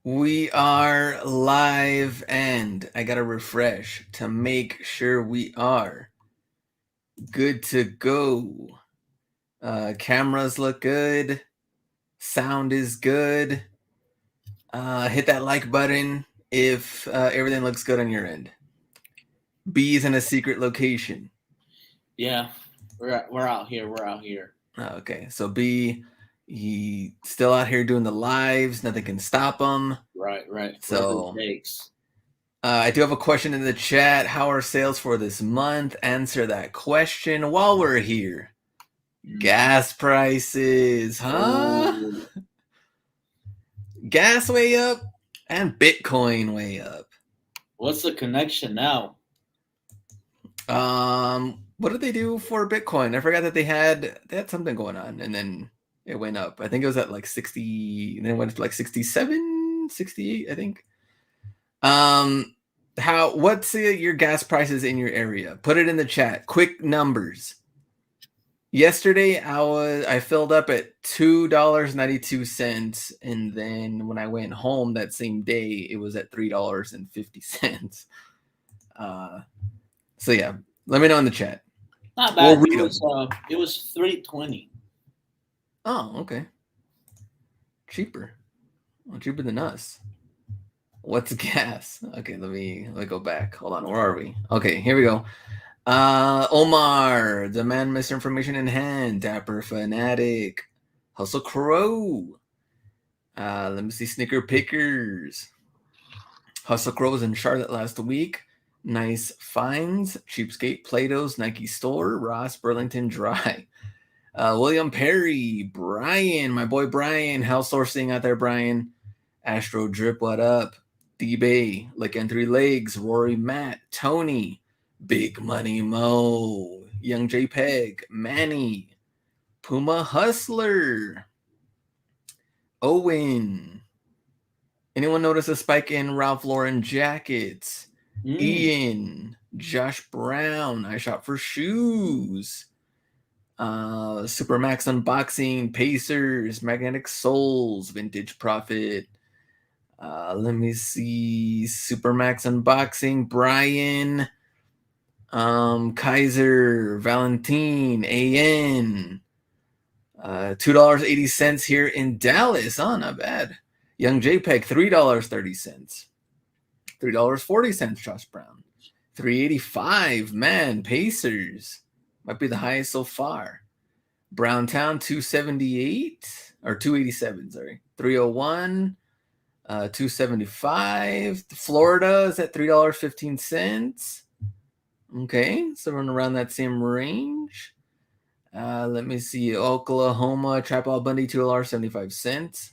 We are live and I gotta refresh to make sure we are good to go. Cameras look good. Sound is good. Hit that like button if everything looks good on your end. B is in a secret location. Yeah, we're out here. We're out here. Okay, so B, he still out here doing the lives. Nothing can stop him. Right, right. Whatever it So takes. I do have a question in the chat. How are sales for this month? Answer that question while we're here. Gas prices, huh? Oh, Gas way up and Bitcoin way up. what's the connection now? What did they do for Bitcoin? I forgot that they had something going on and then it went up. I think it was at like 60, and then it went to like 67, 68, I think. Um, what's your gas prices in your area? Put it in the chat. Quick numbers. Yesterday I filled up at $2.92, and then when I went home that same day it was at $3.50. So yeah, let me know in the chat. Not We'll bad. read them. It was 320. Oh, okay. Cheaper. Well, cheaper than us. What's gas? Okay, let me go back. Hold on, where are we? Okay, here we go. Omar, demand misinformation in hand, Dapper Fanatic, Hustle Crow. Let me see, Snicker Pickers. Hustle Crow was in Charlotte last week. Nice finds. Cheapskate, Plato's, Nike Store, Ross, Burlington Dry. William Perry, Brian, my boy Brian, house sourcing out there, Brian. Astro Drip, what up? D-Bay, Licking Three Legs, Rory Matt, Tony, Big Money Mo, Young JPEG, Manny, Puma Hustler, Owen. Anyone notice a spike in Ralph Lauren jackets? Mm. Ian, Josh Brown, I shop for shoes. Supermax Unboxing, Pacers, Magnetic Souls, Vintage Profit. Let me see. Supermax Unboxing, Brian, Kaiser, Valentine, AN. $2.80 here in Dallas. Oh, not bad. Young JPEG, $3.30. $3.40, Josh Brown. 385, man, Pacers. Might be the highest so far. Browntown, 278 or 287, sorry. 301, 275. Florida is at $3.15. Okay, so running around that same range. Let me see. Oklahoma, Trapal Bundy, $2.75.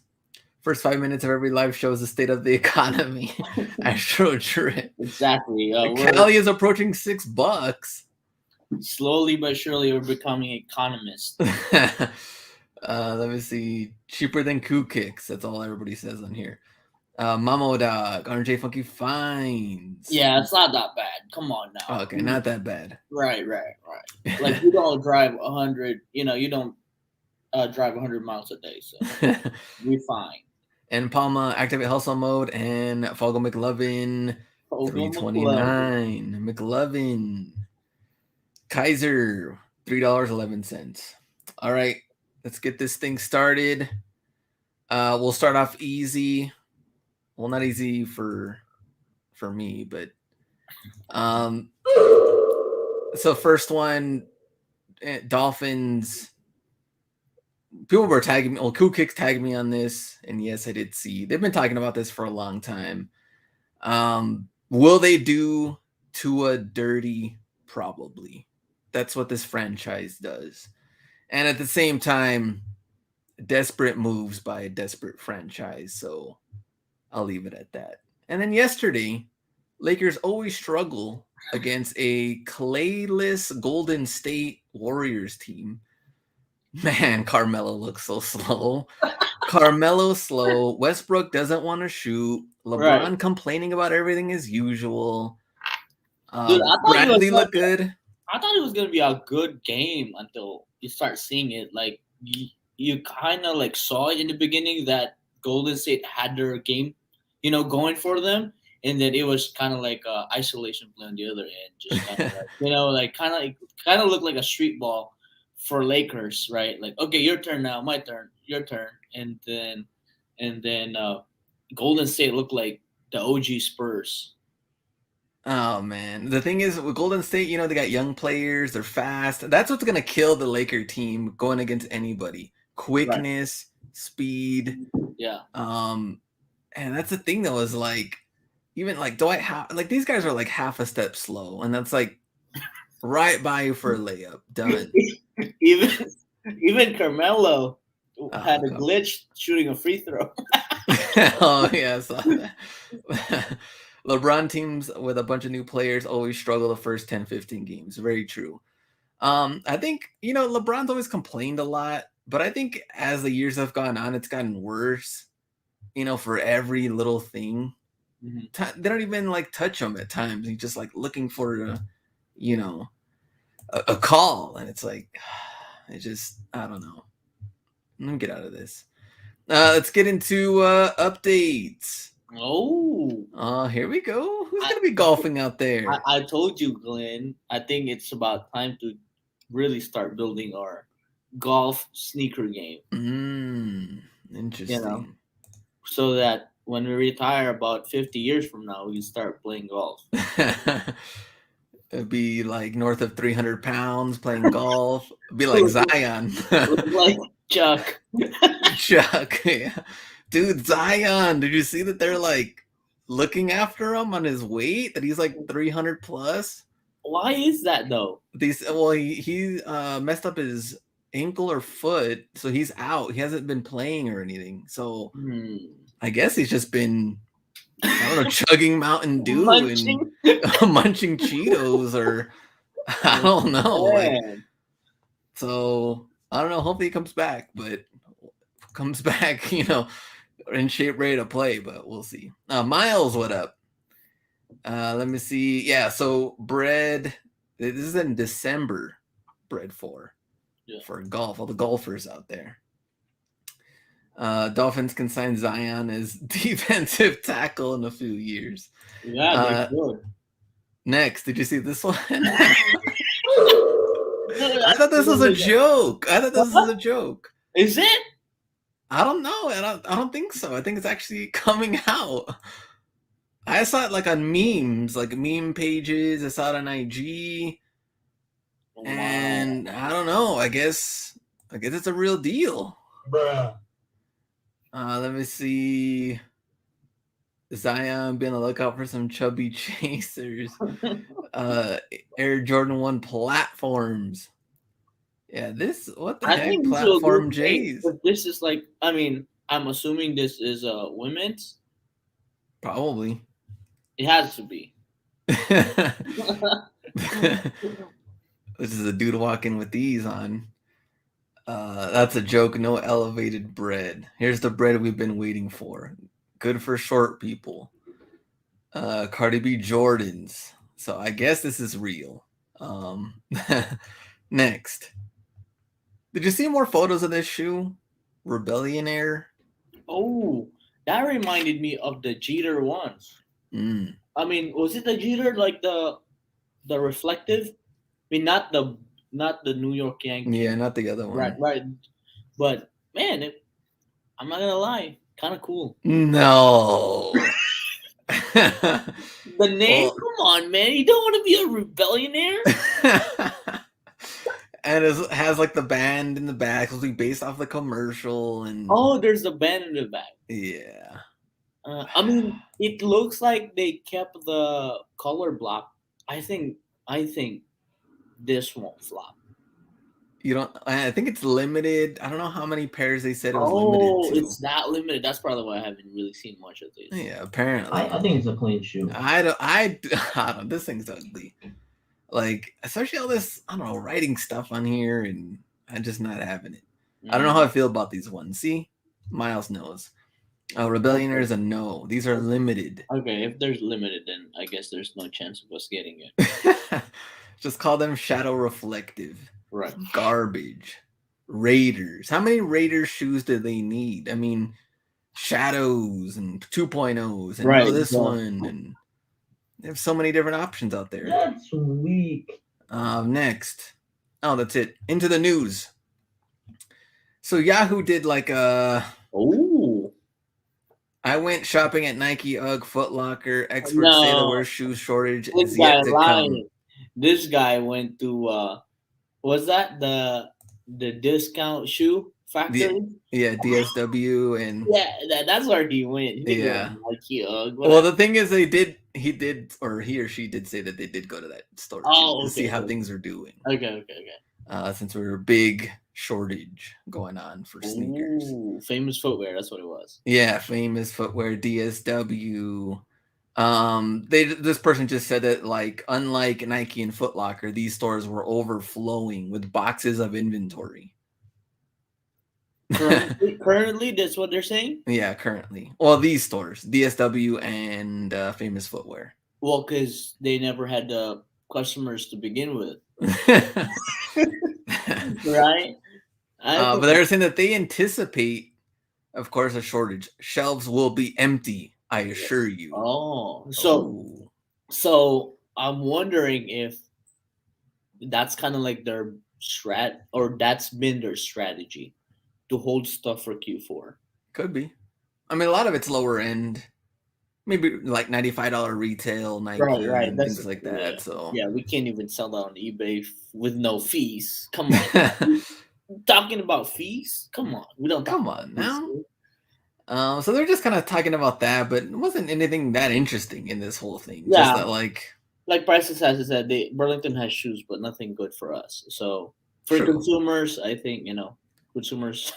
First 5 minutes of every live show is the state of the economy. Astro Drip. Exactly. We're Cali is approaching $6. slowly but surely we're becoming economists. Let me see. Cheaper than Coup Kicks. That's all everybody says on here. Mamo Dog, RJ Funky Finds. Yeah, it's not that bad. Come on now. Okay, not that bad. Right, right, right. Like you don't drive 100. You don't drive 100 miles a day, so we're fine. And Palma, Activate Hustle Mode, and Fogel McLovin, Ogo McLovin. 329. McLovin. Kaiser, $3.11. All right, let's get this thing started. We'll start off easy. Well, not easy for me, but so first one, Dolphins. People were tagging me. Well, Cool Kicks tagged me on this, and yes, I did see. They've been talking about this for a long time. Will they do Tua dirty? Probably. That's what this franchise does. And at the same time, desperate moves by a desperate franchise. So I'll leave it at that. And then yesterday, Lakers always struggle against a clayless Golden State Warriors team. Man, Carmelo looks so slow. Carmelo slow. Westbrook doesn't want to shoot. Right, LeBron complaining about everything as usual. dude. Bradley looked good. I thought it was gonna be a good game until you start seeing it. Like you kind of like saw it in the beginning that Golden State had their game, going for them. And then it was kind of like isolation play on the other end, just kind of like, kind of looked like a street ball for Lakers, right? Like, okay, your turn now, my turn, your turn, and then Golden State looked like the OG Spurs. Oh man, the thing is with Golden State, they got young players, they're fast. That's what's gonna kill the Laker team going against anybody. Right. Quickness, speed. Yeah. And that's the thing though, is like even like Dwight like these guys are like half a step slow, and that's like right by you for a layup. Done. even Carmelo had a God. glitch shooting a free throw. Oh yeah, I saw that. LeBron teams with a bunch of new players always struggle the first 10, 15 games. Very true. I think, LeBron's always complained a lot, but I think as the years have gone on, it's gotten worse, for every little thing. Mm-hmm. They don't even like touch him at times. He's just like looking for a call. And it's like, I don't know. Let me get out of this. Let's get into updates. Oh, here we go. Who's going to be golfing out there? I told you, Glenn. I think it's about time to really start building our golf sneaker game. Interesting. So that when we retire about 50 years from now, we can start playing golf. It'd be like north of 300 pounds playing golf. It'd be like Zion. Like Chuck. Chuck, yeah. Dude, Zion, did you see that they're like looking after him on his weight? That he's like 300 plus? Why is that though? He messed up his ankle or foot, so he's out. He hasn't been playing or anything. So I guess he's just been, I don't know, chugging Mountain Dew and munching Cheetos, or I don't know. So I don't know. Hopefully he comes back, but comes back, in shape, ready to play. But we'll see. Miles, what up? Let me see. Yeah, so bread. This is in December. Bread for golf. All the golfers out there. Dolphins can sign Zion as defensive tackle in a few years. Yeah, they're good. Next, did you see this one? I thought this was a joke. Is it? I don't know. I don't think so. I think it's actually coming out. I saw it like on memes, like meme pages. I saw it on IG. Wow. And I don't know. I guess it's a real deal. Bruh. Let me see. Zion being on the lookout for some chubby chasers. Air Jordan 1 platforms. Yeah, what the heck? Platform J's. This is like, I'm assuming this is women's. Probably. It has to be. This is a dude walking with these on. That's a joke. No elevated bread. Here's the bread we've been waiting for. Good for short people. Cardi B Jordans. So I guess this is real. Next. Did you see more photos of this shoe? Rebellionaire. Oh, that reminded me of the Jeter ones. Was it the Jeter, like the reflective? Not the New York Yankees. Yeah, not the other one. Right. But man, I'm not gonna lie, kind of cool. No. The name, come on, man! You don't want to be a rebellionaire. And it has like the band in the back. It'll be based off the commercial, and there's a band in the back. Yeah. It looks like they kept the color block. I think this won't flop. I think it's limited. I don't know how many pairs they said it was limited to. It's that limited. That's probably why I haven't really seen much of this. Yeah, apparently. I think it's a clean shoe. I don't. This thing's ugly. Like, especially all this, I don't know, writing stuff on here, and I'm just not having it. I don't know how I feel about these ones. See? Miles knows. Rebellionaire is a no. These are limited. Okay, if there's limited, then I guess there's no chance of us getting it. Just call them shadow reflective. Right. Garbage. Raiders. How many Raiders shoes do they need? Shadows and 2.0s and Right. this So one, and they have so many different options out there. that's weak. Next. Oh, that's it. Into the news. So Yahoo did like a. Oh I went shopping at Nike, UGG, Foot Locker. Experts say the no, worst shoe shortage this is guy yet to come. lying. This guy went to was that the discount shoe The factory? yeah, DSW and Yeah, that's where he went. He didn't go to yeah. Nike, Well, whatever. the thing is, he did, or he or she did say that they did go to that store too Oh, to see okay, how okay, things are doing. okay. Since we're a big shortage going on for sneakers. Ooh, famous footwear. That's what it was. Yeah, famous footwear, DSW. This person just said that like unlike Nike and Foot Locker, these stores were overflowing with boxes of inventory. Currently, that's what they're saying. Yeah, currently. Well, these stores, DSW and Famous Footwear. Well, because they never had the customers to begin with, right? I But think. they're saying that they anticipate, of course, a shortage. Shelves will be empty, I assure you. Oh, Oh, so I'm wondering if that's kind of like their or that's been their strategy to hold stuff for Q4. could be. I mean, a lot of it's lower end, maybe like $95 retail Nike Right. and That's things like yeah, that. So, yeah. We can't even sell that on eBay with no fees. Come on, talking about fees? Come on, we don't talk come about on fees now. here. So they're just kind of talking about that, but it wasn't anything that interesting in this whole thing. Just Yeah, that, like, like Prices has said, Burlington has shoes, but nothing good for us. So for true. consumers, I think consumers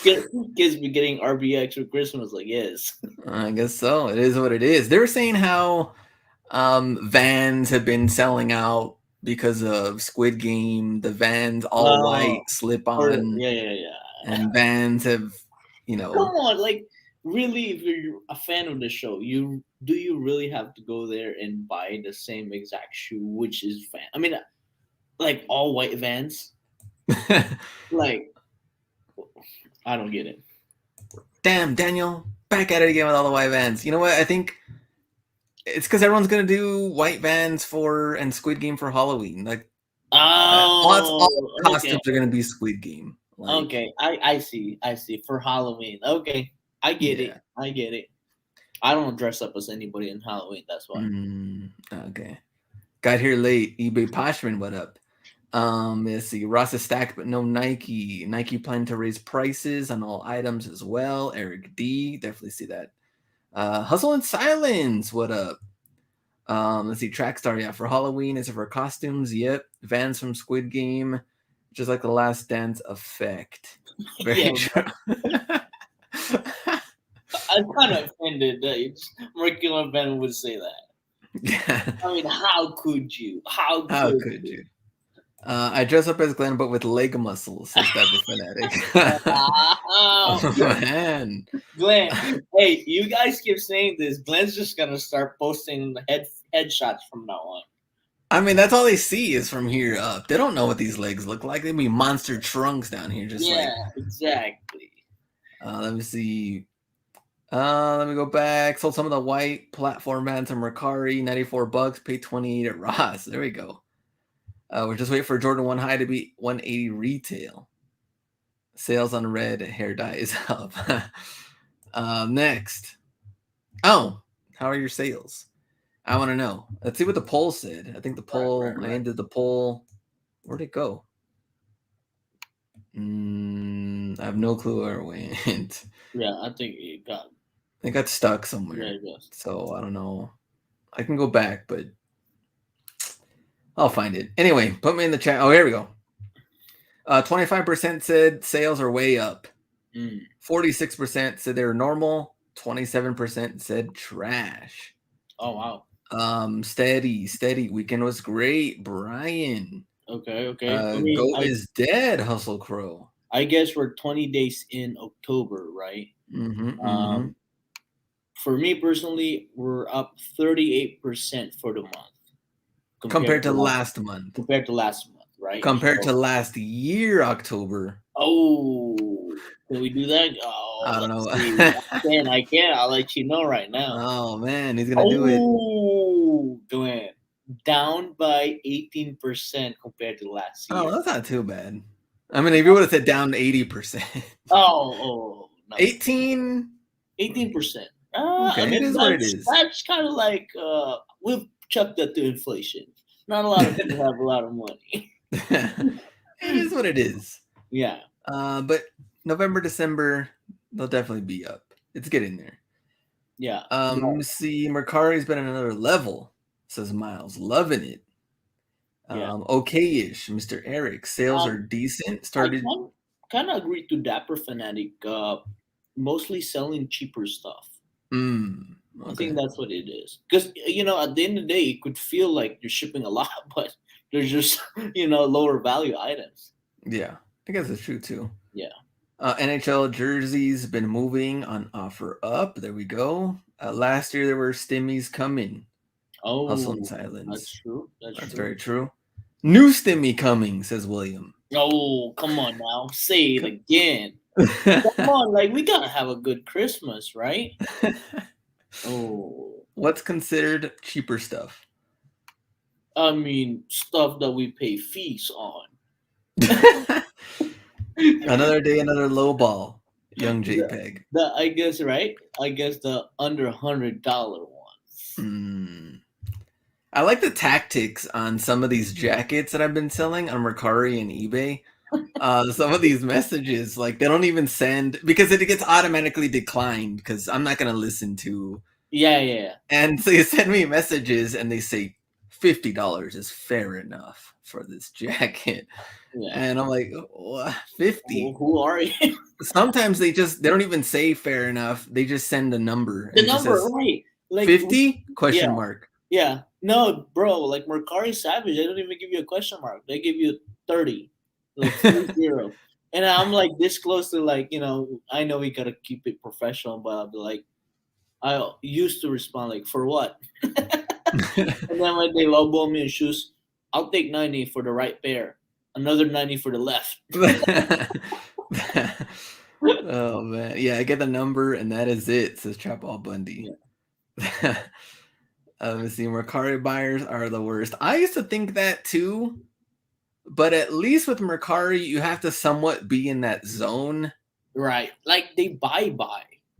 get kids be getting RBX for Christmas. Like yes. I guess so. It is what it is. They were saying how Vans have been selling out because of Squid Game. The Vans all Oh, white slip or on, yeah. and Vans have, Come on, like really, if you're a fan of the show, you really have to go there and buy the same exact shoe, which is fan. I mean, like all white Vans. Like I don't get it. damn, Daniel, back at it again with all the white Vans. You know what? I think it's because everyone's gonna do white Vans for and Squid Game for Halloween. Like all Oh, okay, costumes are gonna be Squid Game. Like, okay. I see. For Halloween, okay, I get it. yeah. I get it. I don't dress up as anybody in Halloween. That's why. Okay. Got here late. eBay Poshman, what up? Let's see. Ross is stacked, but no Nike. Nike plan to raise prices on all items as well. Eric D, definitely see that. Hustle in Silence, what up? Let's see. Trackstar, yeah, for Halloween. Is it for costumes? Yep. Vans from Squid Game, just like the Last Dance effect. Yeah, Very true. I'm kind of offended that Mercury Ben would say that. I mean, how could you? How How could could you? you? I dress up as Glenn, but with leg muscles, says Dapper Fanatic. Wow. Oh, man. Glenn, hey, you guys keep saying this. Glenn's just gonna start posting headshots from now on. I mean, that's all they see is from here up. They don't know what these legs look like. They'd be monster trunks down here, just Yeah, like. exactly. Let me see. Let me go back. Sold some of the white platform bands from Mercari, $94. Paid 28 at Ross. There we go. We're just waiting for Jordan 1 High to be 180 retail. Sales on red hair dye is up. Next. Oh, how are your sales? I want to know. Let's see what the poll said. I think the poll, I ended the poll. Where'd it go? I have no clue where it went. Yeah, I think it got stuck yeah, somewhere. it does. So I don't know. I can go back, but I'll find it. Anyway, put me in the chat. Oh, here we go. 25% said sales are way up. 46% said they're normal. 27% said trash. Oh wow. Steady. Weekend was great. Brian. Okay. I mean, Go is dead, Hustle Crow. I guess we're 20 days in October, right? For me personally, we're up 38% for the month Compared to last month. Compared to last month, right? Compared to last year, October. Oh, Can we do that? I Oh, don't let's know. see. I can. I'll let you know right now. Oh man, he's gonna do it. Oh, Glenn, down by 18% compared to last Oh, year. that's not too bad. I mean, if you would have said down 80%, No, 18. 18%. I Okay, it mean is what it is. that's kind of like we've chucked that to inflation. Not a lot of people have a lot of money. It is what it is. Yeah, But November, December, they'll definitely be up. It's getting there. yeah, Let no, me see. Mercari's been at another level, says Miles. Loving it. yeah. Okay-ish, Mr. Eric. Sales are Um, decent. I Started. kind of agree to Dapper Fanatic. Mostly selling cheaper stuff. I think Okay. that's what it is. Because at the end of the day, it could feel like you're shipping a lot, but they're just lower value items. Yeah, I guess it's true too. Yeah. NHL jerseys been moving on offer up. There we go. Last year there were stimmies coming. Hustle in Oh, that's silence. true. That's That's true. very true. New stimmy coming, says William. Oh, come on now. Say it again. Come on, like we gotta have a good Christmas, right? Oh, What's considered cheaper stuff? I mean stuff that we pay fees on. Another day, another low ball. Young the, JPEG. I guess right. I guess the under $100 ones. Mm. I like the tactics on some of these jackets that I've been selling on Mercari and eBay. Some of these messages, like they don't even send because it gets automatically declined because I'm not gonna listen to. Yeah, yeah, And so you send me messages and they say $50 is fair enough for this jacket, yeah. and I'm like, what? 50? Who are you? Sometimes they don't even say fair enough. They just send a number The and it just number, says right? Like, 50 yeah, question mark. yeah. No, bro. Like Mercari Savage, they don't even give you a question mark. They give you 30, like 30. And I'm like this close to like I know we gotta keep it professional, but I'll be like, I used to respond like, for what? And then when they lowball me in shoes, I'll take 90 for the right pair, another 90 for the left. Oh man, yeah, I get the number and that is it. Says Chapal Bundy. Yeah. Let's see, Mercari buyers are the worst. I used to think that too, but at least with Mercari, you have to somewhat be in that zone. Right. Like they buy.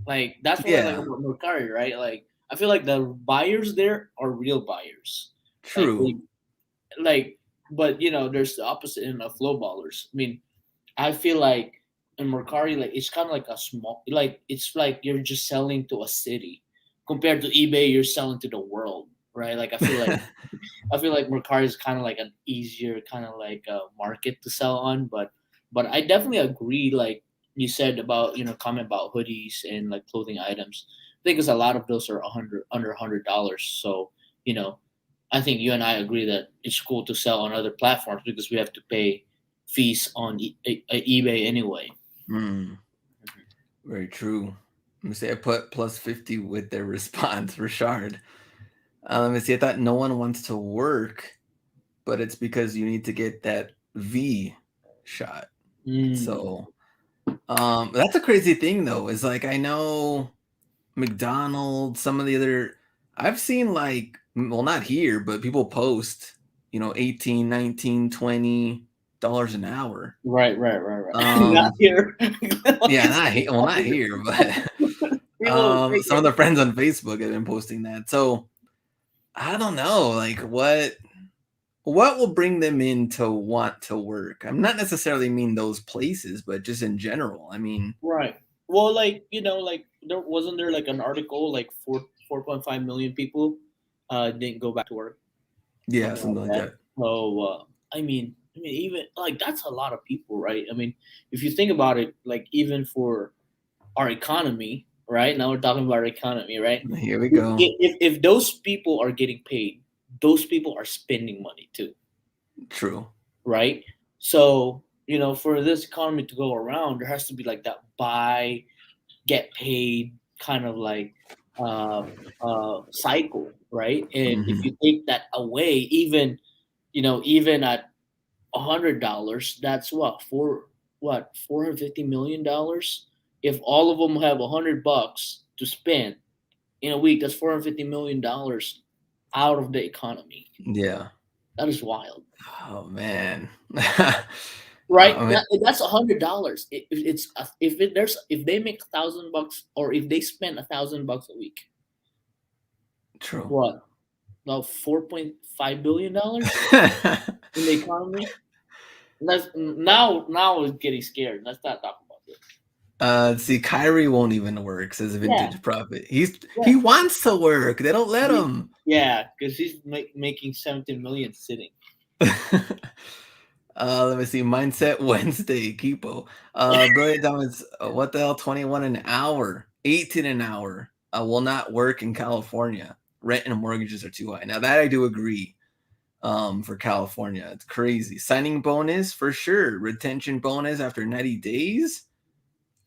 Like that's what I like Yeah, about Mercari, right? Like I feel like the buyers there are real buyers. Like true. they like but there's the opposite in of low ballers. I mean, I feel like in Mercari, like it's kind of like a small, like it's like you're just selling to a city compared to eBay. You're selling to the world, right? Like I feel like Mercari is kind of like an easier kind of like a market to sell on, but I definitely agree. Like you said about comment about hoodies and like clothing items. I think because a lot of those are under $100. So you know, I think you and I agree that it's cool to sell on other platforms because we have to pay fees on eBay anyway. Mm, very true. Let me say I put plus 50 with their response, Richard. Let me see. I thought no one wants to work, but it's because you need to get that V shot. Mm, So that's a crazy thing though. Is like I know McDonald's, some of the other I've seen like well not here, but people post, 18, 19, $20 an hour. right. Not Um here. yeah, not here, but People make some of it. the friends on Facebook have been posting that. So I don't know, like what will bring them in to want to work? I'm not necessarily mean those places, but just in general. I mean, Right. Well, like like there like an article like 4.5 million people didn't go back to work, yeah, something something like like that. that. So I mean, even like that's a lot of people, right? I mean, if you think about it, like even for our economy, right? Now we're talking about our economy, right? Here we go. If those people are getting paid, those people are spending money too, True. right? So for this economy to go around, there has to be like that buy, get paid kind of like uh, cycle, right? And if Hmm. you take that away, even even at $100, that's what four. what, $450 million. If all of them have $100 to spend in a week, that's $450 million out of the economy. Yeah. That is wild, Oh man. right? I mean, That's $100. If they make $1,000, or if they spend $1,000 a week, true. what, about $4.5 billion in the economy. And that's now it's getting scared. Let's not talk about it. See, Kyrie won't even work, says Yeah, Vintage Profit. yeah, He wants to work. They don't let him. yeah, because he's making 17 million sitting. Let me see. Mindset Wednesday, Kipo. Brilliant Diamonds, what the hell? 21 an hour, 18 an hour. Will not work in California. Rent and mortgages are too high. Now that I do agree. For California, it's crazy. Signing bonus for sure. Retention bonus after 90 days.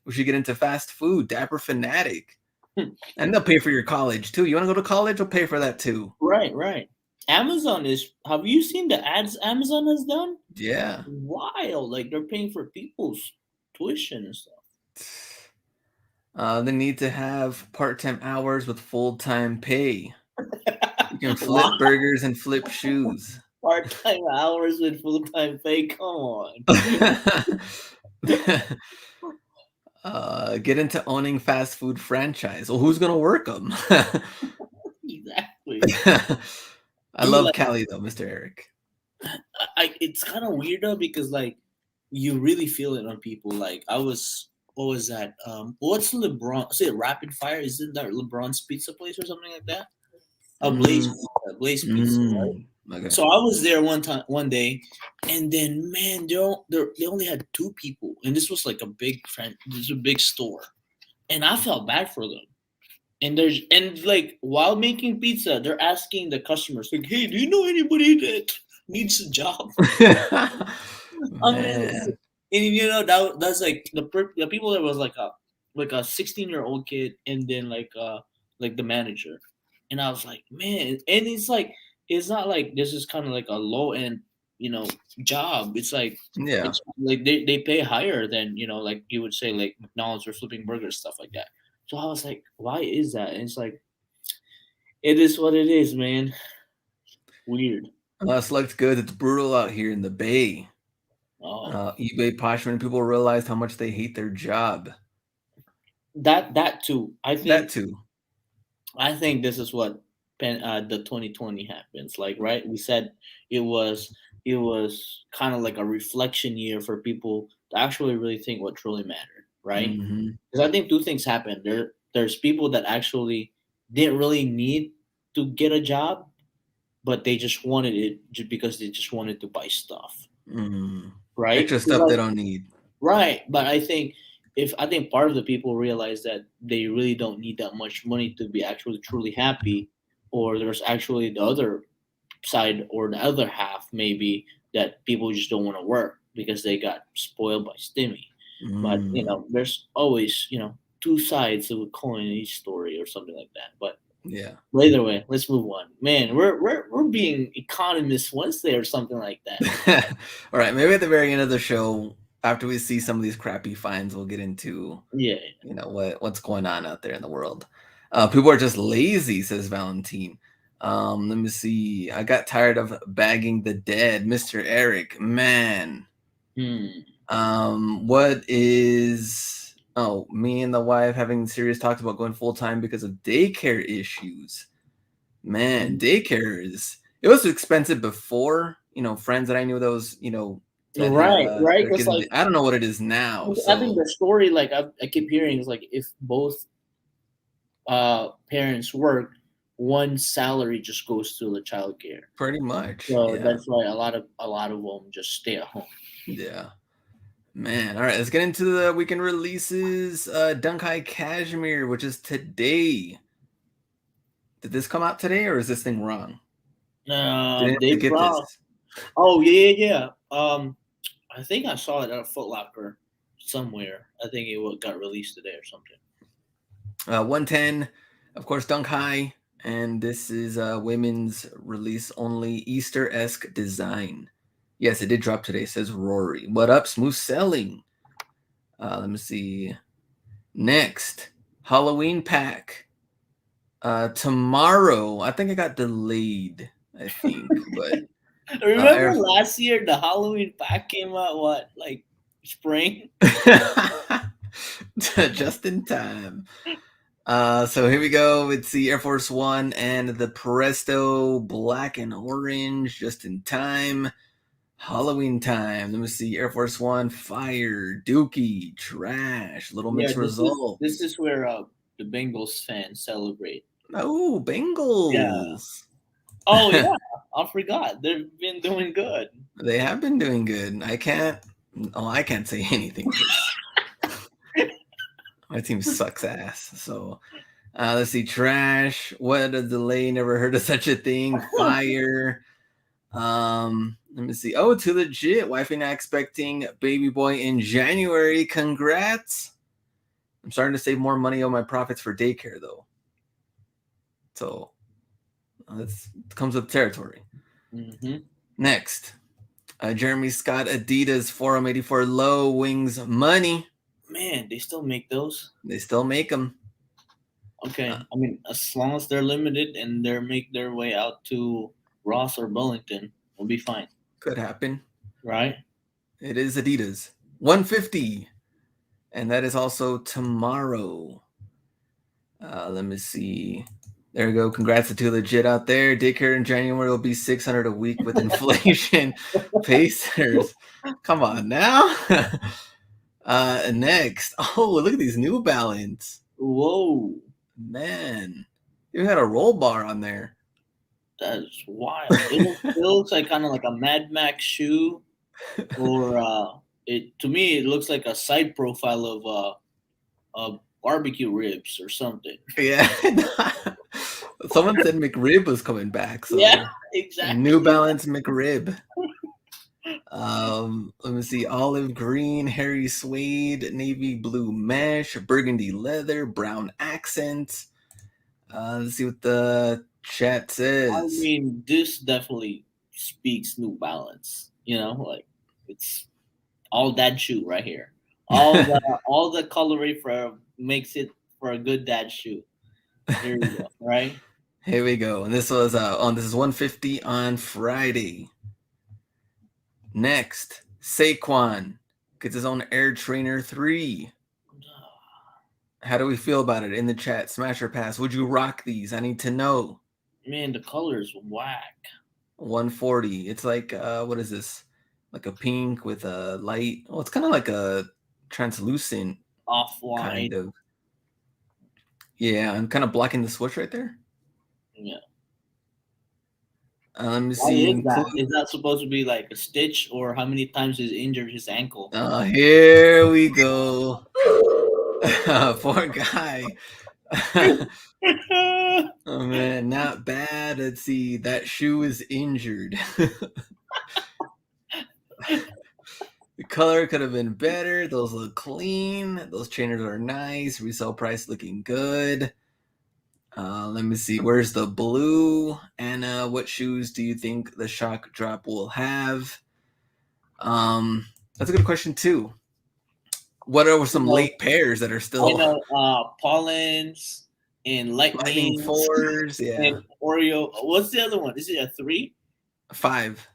We should get into fast food. Dapper Fanatic. And they'll pay for your college too. You want to go to college? They'll pay for that too. Right, right. Amazon is. Have you seen the ads Amazon has done? Yeah. Wild. Like they're paying for people's tuition and stuff. They need to have part-time hours with full-time pay. You can flip Wow. burgers and flip shoes. Part-time hours with full-time pay. Come on. Get into owning fast food franchise. Well, who's gonna work them? Exactly. I Dude, love like Cali though, Mr. Eric. it's kind of weird though, because like you really feel it on people. Like I was, what was that? What's LeBron? Say Rapid Fire? Isn't that LeBron's pizza place or something like that? Mm, Blaze Pizza, right? okay. So I was there one day, and then man, they only had two people, and this was like a big friend. This is a big store, and I felt bad for them. And like while making pizza, they're asking the customers like, "Hey, do you know anybody that needs a job?" I mean, Man. and that's like the people that was like a 16-year-old kid, and then like the manager, and I was like, man, and it's like it's not like this is kind of like a low end, you know, job. Yeah. It's like they pay higher than, like you would say like McDonald's or flipping burgers, stuff like that. So I was like, why is that? And it's like it is what it is, man. Weird. Select Goods. It's brutal out here in the Bay. Oh, eBay Poshman. People realized how much they hate their job. that too. I That think too. this is what the 2020 happens. Like, right? We said it was kind of like a reflection year for people to actually really think what truly mattered, right? Hmm. Because I think two things happened. There's people that actually didn't really need to get a job, but they just wanted it just because they just wanted to buy stuff, Mm. right? Extra 'Cause, stuff they like, don't need. right, but I think part of the people realize that they really don't need that much money to be actually truly happy, or there's actually the other side or the other half maybe that people just don't want to work because they got spoiled by Stimmy. But Mm. there's always two sides of a coin in each story or something like that. Yeah. But either way, let's move on. Man, we're being economist Wednesday or something like that. All right. Maybe at the very end of the show, after we see some of these crappy finds, we'll get into Yeah. what's going on out there in the world. People are just lazy, says Valentine. Let me see. I got tired of bagging the dead, Mr. Eric. Man. Hmm. What is me and the wife having serious talks about going full time because of daycare issues. Man, daycare is it was expensive before. Friends that I knew those, that have Right, right. their Because kids in like the I don't know what it is now. I think So the story, like I keep hearing, is like if both parents work, one salary just goes to the child care. pretty much, So yeah. that's why a lot of them just stay at home. Yeah. Man, all right, let's get into the weekend releases. Dunk High Cashmere, which is today. Did this come out today or is this thing wrong? Did They anybody get brought. this? Oh yeah, yeah, yeah. I think I saw it at a Foot Locker somewhere. I think it got released today or something. 110, of course, Dunk High, and this is women's release only Easter esque design. Yes, it did drop today, says Rory. What up, smooth selling? Let me see. Next, Halloween pack. Tomorrow. I think it got delayed. I think, but Remember Air last year the Halloween pack came out? What, like spring? just in time. So here we go. It's the Air Force One and the Presto black and orange, just in time. Halloween time. Let me see. Air Force One, fire, dookie, trash, little Yeah, mixed result. this is where the Bengals fans celebrate. Oh, Yeah. Bengals. Oh yeah, I forgot. They've been doing good. They have been doing good. I can't say anything because my team sucks ass. So let's see. Trash. What a delay. Never heard of such a thing. Fire. Let me see. Oh, too legit. Wifey not expecting baby boy in January. Congrats. I'm starting to save more money on my profits for daycare though. So that comes with territory. Mm-hmm. Next, Jeremy Scott Adidas Forum 84 low wings money. Man, they still make those. They still make them. Okay, I mean, as long as they're limited and they make their way out to Ross or Burlington, we'll be fine, Could happen. right? It is Adidas 150, and that is also tomorrow. Let me see. There we go. Congrats to Too Legit out there. Daycare in January will be 600 a week with inflation. Pacers. Come on now. Next. Oh, look at these New Balance. Whoa, Man. You had a roll bar on there. that's wild. It looks like kind of like a Mad Max shoe, or it to me it looks like a side profile of barbecue ribs or something. Yeah. Someone said McRib was coming back, Yeah, so New exactly. Balance McRib. Let me see. Olive green, hairy suede, navy blue mesh, burgundy leather, brown accents. Let's see what the chat I says. mean, this definitely speaks New Balance. You know, like it's all dad shoe right here. All the coloring for makes it for a good dad shoe. Here we go. Right? Here we go. And this was this is 150 on Friday. Next, Saquon gets his own Air Trainer 3. How do we feel about it in the chat? Smash or pass? Would you rock these? I need to know. Man, the color is whack. 140. It's like what is this? Like a pink with a light. Oh, it's kind of like a translucent Off kind white. of. Yeah, I'm kind of blocking the switch right there. Yeah. Let me Why see. is Include. that? Is that supposed to be like a stitch, or how many times he's injured his ankle? Here we go. Poor guy. Oh man, not bad. Let's see. That shoe is injured. The color could have been better. Those look clean. Those trainers are nice. Resale price looking good. Let me see. Where's the blue? Anna, what shoes do you think the shock drop will have? That's a good question too. What are You some know, late pairs that are I still know Pollens and lightning Lightnings fours? Yeah, and Oreo. What's the other one? Is it a 3? 5.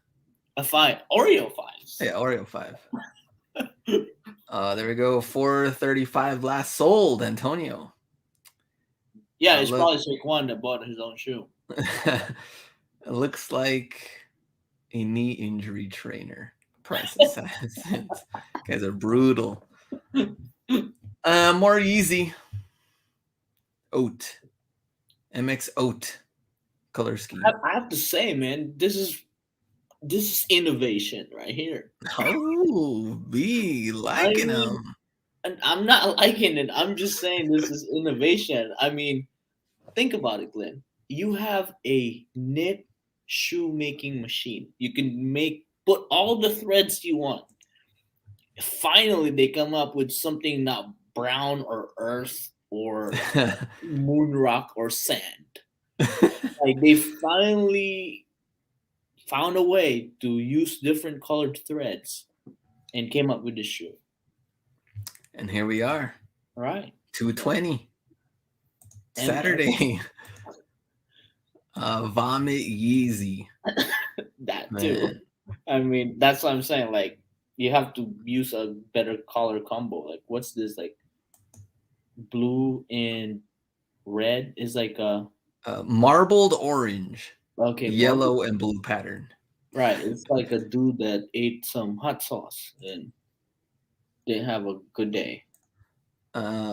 A 5? Oreo 5s. Yeah, Oreo 5. There we go. 435 last sold, Antonio. Yeah, it's Look, probably Saquon that bought his own shoe. it looks like a knee injury trainer. Price of cents. Guys are brutal. More easy. Oat. MX Oat color scheme. I have to say, man, this is innovation right here. Oh, be I liking mean, them. and I'm not liking it. I'm just saying this is innovation. I mean, think about it, Glenn. You have a knit shoemaking machine. You can put all the threads you want. Finally, they come up with something not brown or earth or moon rock or sand. Like they finally found a way to use different colored threads and came up with this shoe. And here we are. Right. 220. And Saturday. Vomit Yeezy. that too. Man. I mean, that's what I'm saying. Like, you have to use a better color combo. Like, what's this? Like, blue and red is like a Marbled orange. okay, Yellow and blue pattern. right. It's like a dude that ate some hot sauce and didn't have a good day.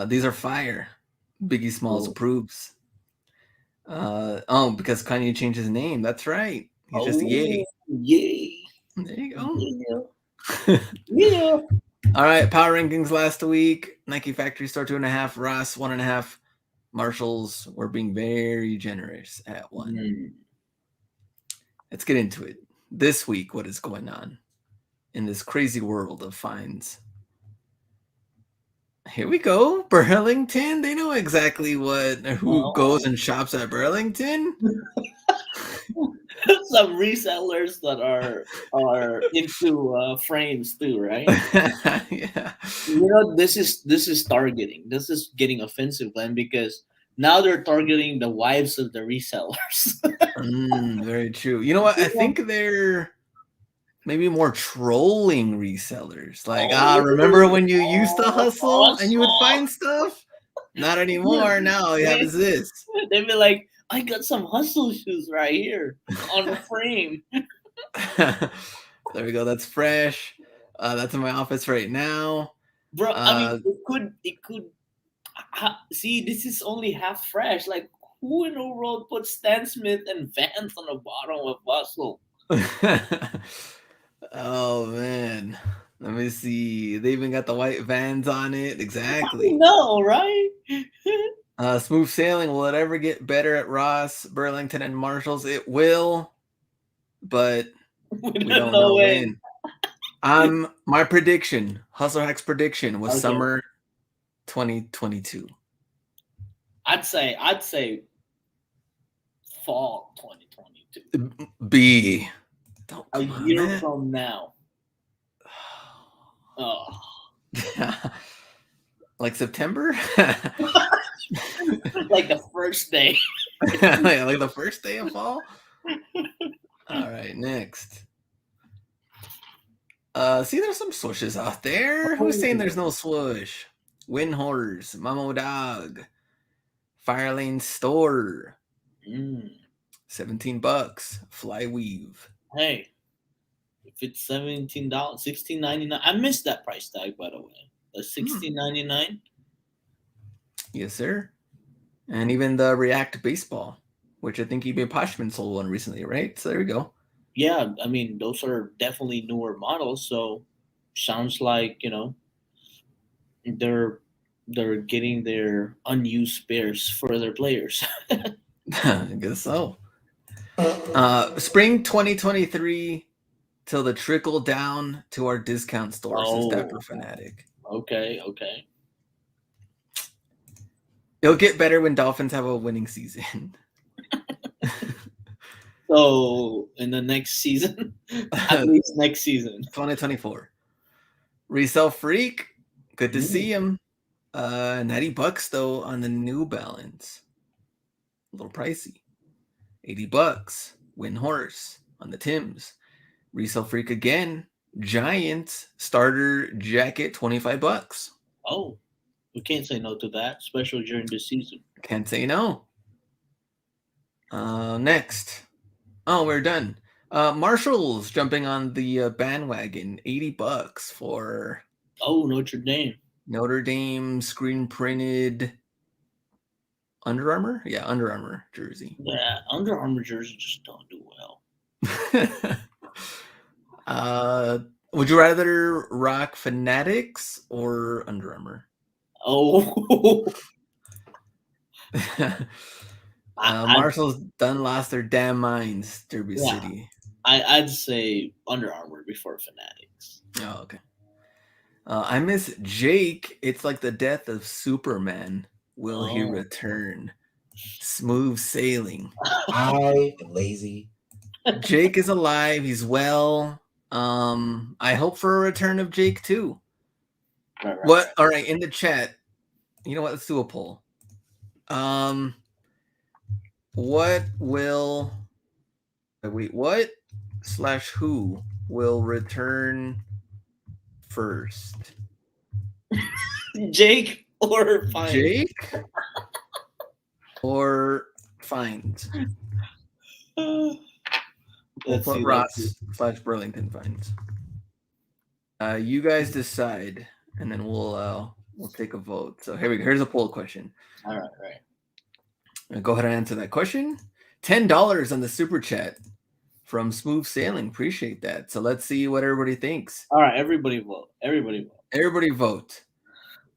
These are fire. Biggie Smalls Oh, approves. Because Kanye changed his name. That's right. He's just oh Ye. yay. There you go. Yeah. Yeah. All right, power rankings last week. Nike Factory Store 2.5, Ross 1.5, Marshalls were being very generous at 1. Mm. Let's get into it. This week, what is going on in this crazy world of finds? Here we go. Burlington. They know exactly who goes and shops at Burlington. Some resellers that are into frames too, right? Yeah. You know, this is targeting. This is getting offensive, Glenn, because now they're targeting the wives of the resellers. Very true. You know what? I think they're maybe more trolling resellers. Like, remember when you used to hustle and you would find stuff? Not anymore. Now all you have is this. They'd be like, I got some hustle shoes right here on the frame. There we go. That's fresh. That's in my office right now. Bro, I mean, it could see, this is only half fresh. Like, who in the world put Stan Smith and Vans on the bottom of hustle? Oh man. Let me see. They even got the white Vans on it. Exactly. No, right? Smooth sailing. Will it ever get better at Ross, Burlington, and Marshalls? It will, but we we don't don't know know when. when. My prediction, Hustler Hack's prediction was Okay. summer 2022. I'd say fall 2022. B. A year from now. Oh. Like September? Like the first day. Yeah, like the first day of fall? All right, next. See, there's some swooshes out there. Who's saying there's no swoosh? Wind Horse, Mamo Dog, Firelane Store, $17, Flyweave. Hey, if it's $17, $16.99. I missed that price tag, by the way. The $16.99. Yes, sir. And even the React Baseball, which I think eBay Poshman sold one recently, right? So there we go. Yeah, I mean, those are definitely newer models, so sounds like, they're getting their unused spares for their players. I guess so. Spring 2023 till the trickle down to our discount stores is Dapper Fanatic. Okay. It'll get better when Dolphins have a winning season. So in the next season, at least next season, 2024. Resell Freak, good to see him. $90 though on the New Balance. A little pricey. $80. Wind Horse on the Timbs. Resell Freak again. Giant starter jacket, $25. Oh, we can't say no to that, especially during this season. Can't say no. Next. Oh, we're done. Marshall's jumping on the bandwagon. $80 for Notre Dame. Notre Dame screen printed Under Armour? Yeah, Under Armour jersey. Yeah, Under Armour jerseys just don't do well. Would you rather rock Fanatics or Under Armour? Oh. Marshall's done lost their damn minds, Derby City. I'd say Under Armour before Fanatics. Oh, okay. I miss Jake. It's like the death of Superman. Will he return? Smooth sailing. I am lazy. Jake is alive. He's well. I hope for a return of Jake too. Right. What? All right, in the chat. You know what? Let's do a poll. What will what / who will return first? Jake or Fine? Jake or Fines? We'll put Ross / Burlington Fines. You guys decide, and then we'll take a vote. So here's a poll question. All right. Go ahead and answer that question. $10 on the super chat from Smooth Sailing. Appreciate that. So let's see what everybody thinks. All right, everybody vote. Everybody vote.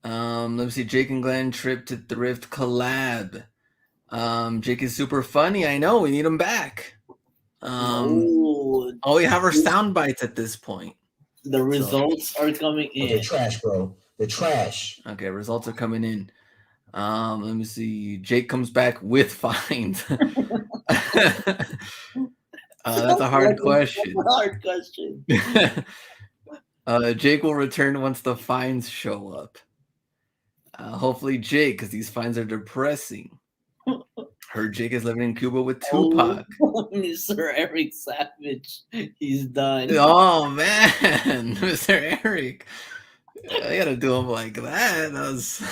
Let me see. Jake and Glenn trip to thrift collab. Jake is super funny. I know. We need him back. All we have are sound bites at this point. The results are coming in. The trash, bro. The trash. Okay, results are coming in. Let me see. Jake comes back with fines. That's a hard question. Jake will return once the fines show up. Hopefully Jake, because these fines are depressing. Heard Jake is living in Cuba with Tupac. Mr. Eric Savage. He's done. Oh, man. Mr. Eric. I gotta do him like that. That was...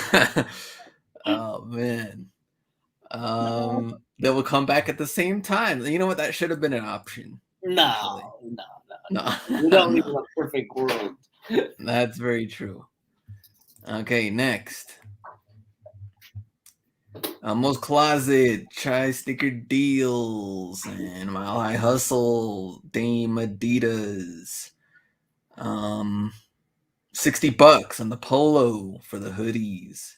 oh, man. They will come back at the same time. You know what? That should have been an option. No. We don't live in a perfect world. That's very true. Okay, next. Most Closet, Chai Sticker Deals, and Mile High Hustle, Dame Adidas. $60 on the Polo for the hoodies.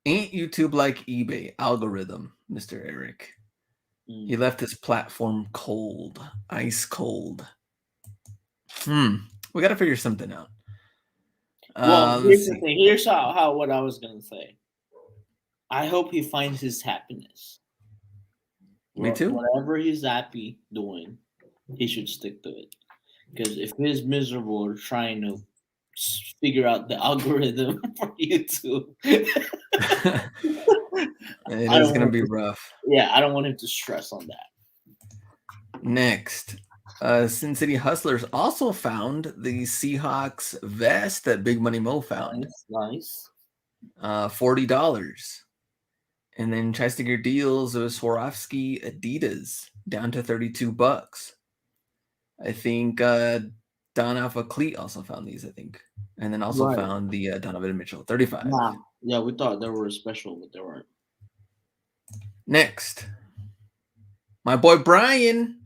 Ain't YouTube like eBay? Algorithm, Mr. Eric. He left his platform cold, ice cold. We gotta figure something out. Well, here's the thing. Here's how what I was gonna say. I hope he finds his happiness. Me too. Whatever he's happy doing, he should stick to it. Because if he's miserable trying to figure out the algorithm for YouTube, it is going to be rough. Yeah, I don't want him to stress on that. Next, Sin City Hustlers also found the Seahawks vest that Big Money Mo found. Nice. $40. And then Chai Sticker Deals, it was Swarovski Adidas down to $32. I think Don Alpha Cleat also found these, I think. And then also found the Donovan Mitchell, $35. Nah. Yeah, we thought they were special, but they weren't. Next, my boy Brian.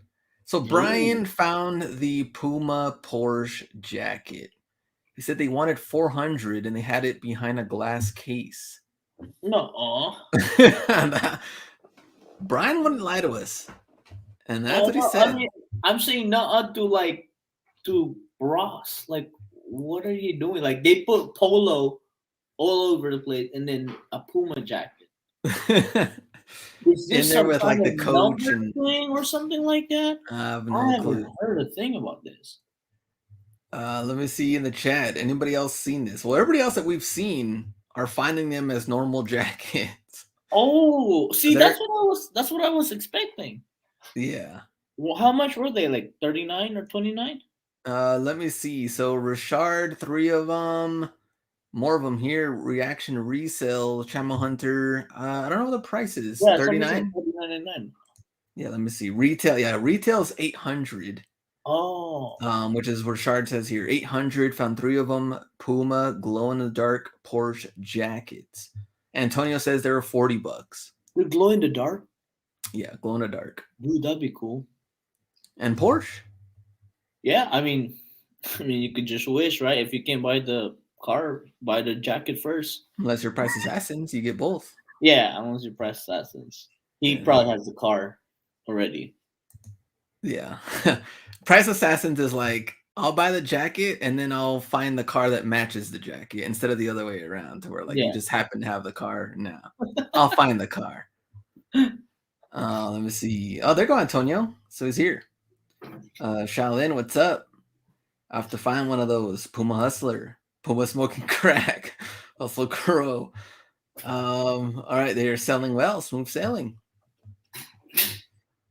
So Brian found the Puma Porsche jacket. He said they wanted $400 and they had it behind a glass case. No. Brian wouldn't lie to us. And that's what he said. I mean, I'm saying not to Ross. Like, what are you doing? Like, they put Polo all over the place and then a Puma jacket. Is this in there with like the coach and thing or something like that? I have no clue. Heard a thing about this. Let me see in the chat. Anybody else seen this? Well, everybody else that we've seen are finding them as normal jackets. Oh, see, that's what I was expecting. Yeah. Well, how much were they? Like 39 or 29? Let me see. So Richard, 3 of them. More of them here. Reaction Resell, Chamo Hunter. I don't know what the price is. Yeah, 39. 39. Yeah, let me see. Retail. Yeah, retail is 800. Oh. Which is what Richard says here. 800. Found 3 of them. Puma glow in the dark Porsche jackets. Antonio says they were $40. They're glow in the dark. Yeah, glow in the dark. Dude, that'd be cool. And Porsche. Yeah, I mean, you could just wish, right? If you can't buy the car, buy the jacket first. Unless you're Price Assassins, you get both. Yeah, unless you're Price Assassins. He probably has the car already. Yeah. Price Assassins is like, I'll buy the jacket and then I'll find the car that matches the jacket instead of the other way around to where like you just happen to have the car. No, I'll find the car. Let me see. Oh, there go Antonio. So he's here. Shaolin, what's up? I have to find one of those. Puma Hustler, Puma smoking crack, Hustle Crow. All right, they are selling well. Smooth sailing.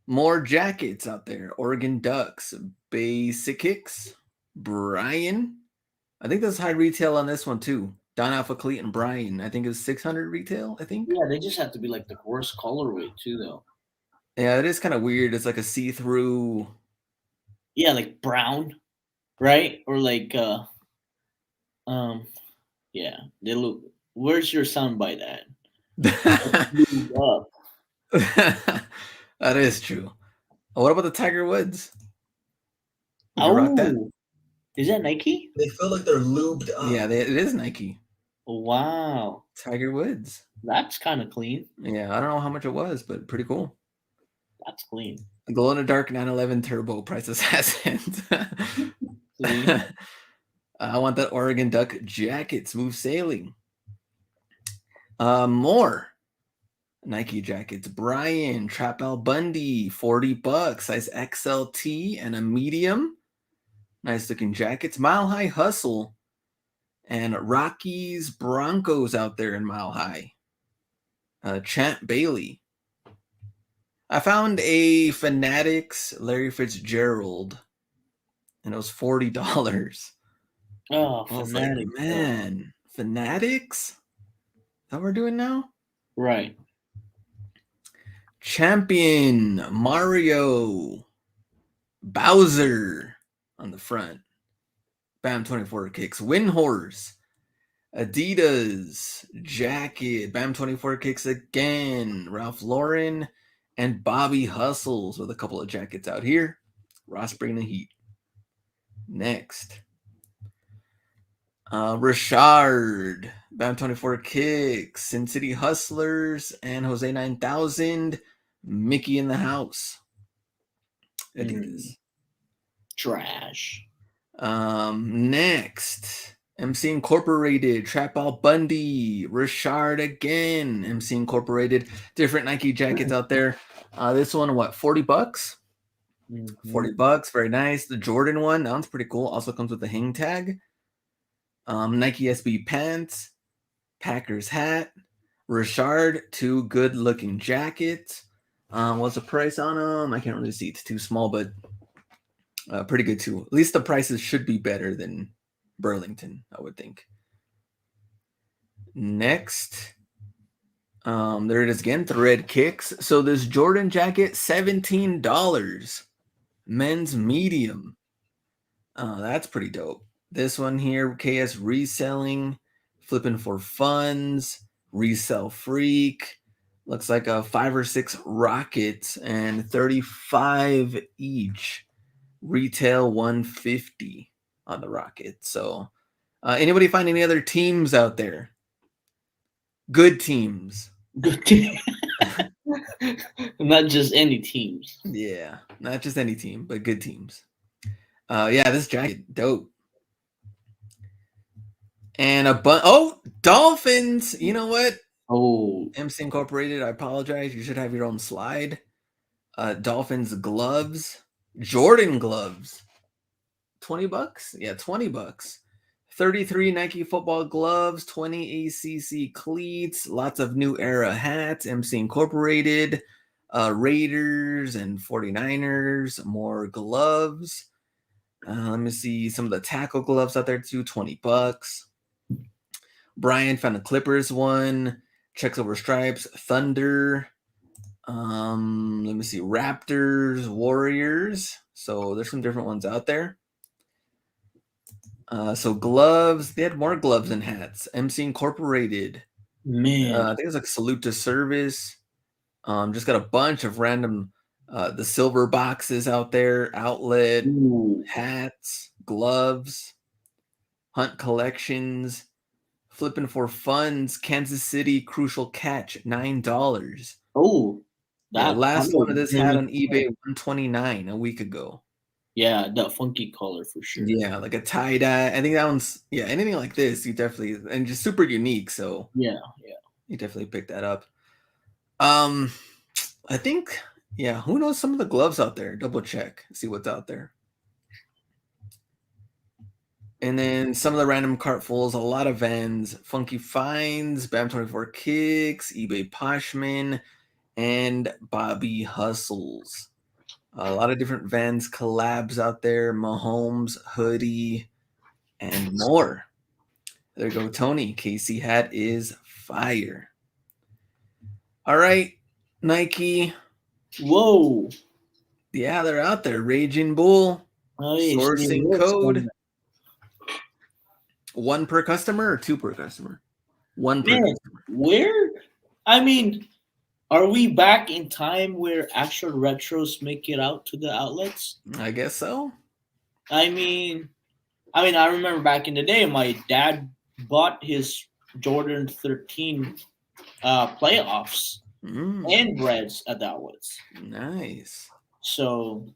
More jackets out there. Oregon Ducks, Basic Kicks, Brian. I think there's high retail on this one too. Don Alpha Cleat and Brian. I think it's 600 retail. I think. Yeah, they just have to be like the worst colorway too, though. Yeah, it is kind of weird. It's like a see-through. Yeah, like brown, right? Or like um, yeah, they look. Where's your soundbite at? Lubed up. That is true. What about the Tiger Woods? Would you rock that? Oh, is that Nike? They feel like they're lubed up. Yeah, it is Nike. Wow, Tiger Woods. that's kind of clean. Yeah, I don't know how much it was, but pretty cool. That's clean. Glow in the dark 911 Turbo price assassin. Clean. I want that Oregon Duck jacket. Smooth sailing. More Nike jackets. Brian Trap Al Bundy, $40, size XLT and a medium. Nice looking jackets. Mile High Hustle and Rockies Broncos out there in Mile High. Champ Bailey. I found a Fanatics Larry Fitzgerald, and it was $40. Oh, I was fanatic. like, man, Fanatics? Is that what we're doing now? Right. Champion Mario Bowser on the front. Bam 24 kicks. Windhorse. Adidas jacket. Bam 24 kicks again. Ralph Lauren and Bobby Hustles with a couple of jackets out here. Ross bringing the heat. Next. Richard. Bam 24 kicks. Sin City Hustlers and Jose 9000. Mickey in the house. Adidas. Trash. Next. MC Incorporated, Trap Al Bundy, Richard again, MC Incorporated, different Nike jackets out there. This one, what, $40? $40, very nice. The Jordan one, that one's pretty cool. Also comes with a hang tag. Nike SB pants, Packers hat, Richard, two good looking jackets. What's the price on them? I can't really see. It's too small, but pretty good too. At least the prices should be better than Burlington, I would think. Next, there it is again, Thread Kicks. So this Jordan jacket, $17. Men's medium. That's pretty dope. This one here, KS Reselling, flipping for funds, resell freak. Looks like a 5 or 6 rockets and 35 each. Retail 150 on the rocket. So anybody find any other teams out there? Good teams. Good team. Not just any teams. Yeah, not just any team, but good teams. Yeah, this jacket, dope. And Dolphins. You know what? Oh, MC Incorporated, I apologize. You should have your own slide. Dolphins gloves. Jordan gloves. $20? Yeah, $20. 33 Nike football gloves, 20 ACC cleats, lots of new era hats, MC Incorporated, Raiders and 49ers, more gloves. Let me see some of the tackle gloves out there too, $20. Brian found a Clippers one, checks over stripes, Thunder. Let me see, Raptors, Warriors. So there's some different ones out there. So gloves, they had more gloves and hats. MC Incorporated. man. I think it was like Salute to Service. Just got a bunch of random the silver boxes out there, outlet, Ooh. hats, gloves, Hunt Collections, flipping for funds, Kansas City Crucial Catch, $9. Oh, Yeah, last one of this really had on eBay $129 a week ago. Yeah, that funky color for sure. Yeah, like a tie dye. I think that one's anything like this, you definitely, and just super unique. So Yeah. you definitely pick that up. I think who knows some of the gloves out there? Double check, see what's out there. And then some of the random cartfuls, a lot of Vans, Funky Finds, BAM24 Kicks, eBay Poshman, and Bobby Hustles. A lot of different Vans collabs out there, Mahomes, Hoodie, and more. There you go, Tony. KC hat is fire. All right, Nike. Whoa. Yeah, they're out there. Raging Bull. Oh, yeah, Sourcing code. 1 per customer or 2 per customer? 1 per Man, customer. where? I mean, are we back in time where actual retros make it out to the outlets? I guess so. I mean, I remember back in the day, my dad bought his Jordan 13 playoffs and Reds at the outlets. Nice. So,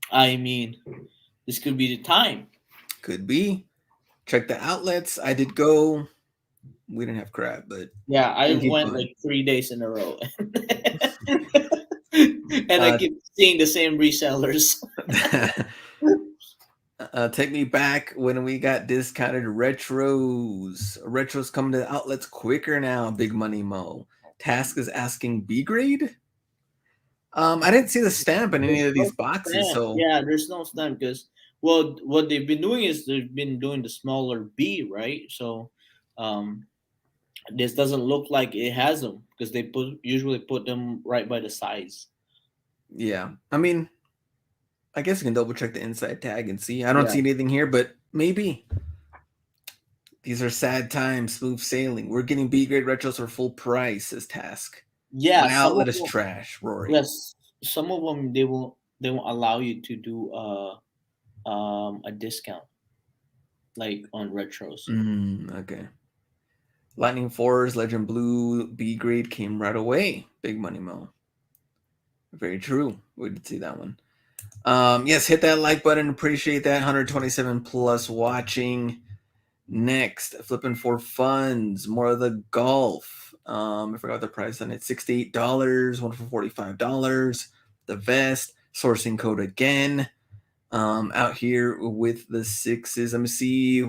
I mean, this could be the time. Could be. Check the outlets. I did go. We didn't have crab, but Yeah, I Indeed went fun. like 3 days in a row. And I keep seeing the same resellers. Take me back when we got discounted retros. Retros come to the outlets quicker now. Big Money Mo. Task is asking B grade. I didn't see the stamp in any of these boxes, so Yeah, there's no stamp because what they've been doing is they've been doing the smaller B, right? So, um, this doesn't look like it has them because they usually put them right by the size. yeah. I mean, I guess you can double check the inside tag and see. I don't Yeah. see anything here, but maybe. These are sad times, smooth sailing. We're getting B grade retros for full price, says Task. Yeah, My outlet is trash, Rory. Yes, some of them they won't allow you to do a discount like on retros. Okay. Lightning Force, Legend Blue, B grade came right away. Big Money Mo. Very true. We did see that one. Yes, hit that like button. Appreciate that. 127 plus watching. Next, flipping for funds. More of the golf. I forgot the price on it. $68. One for $45. The vest. Sourcing code again. Out here with the sixes. Let me see.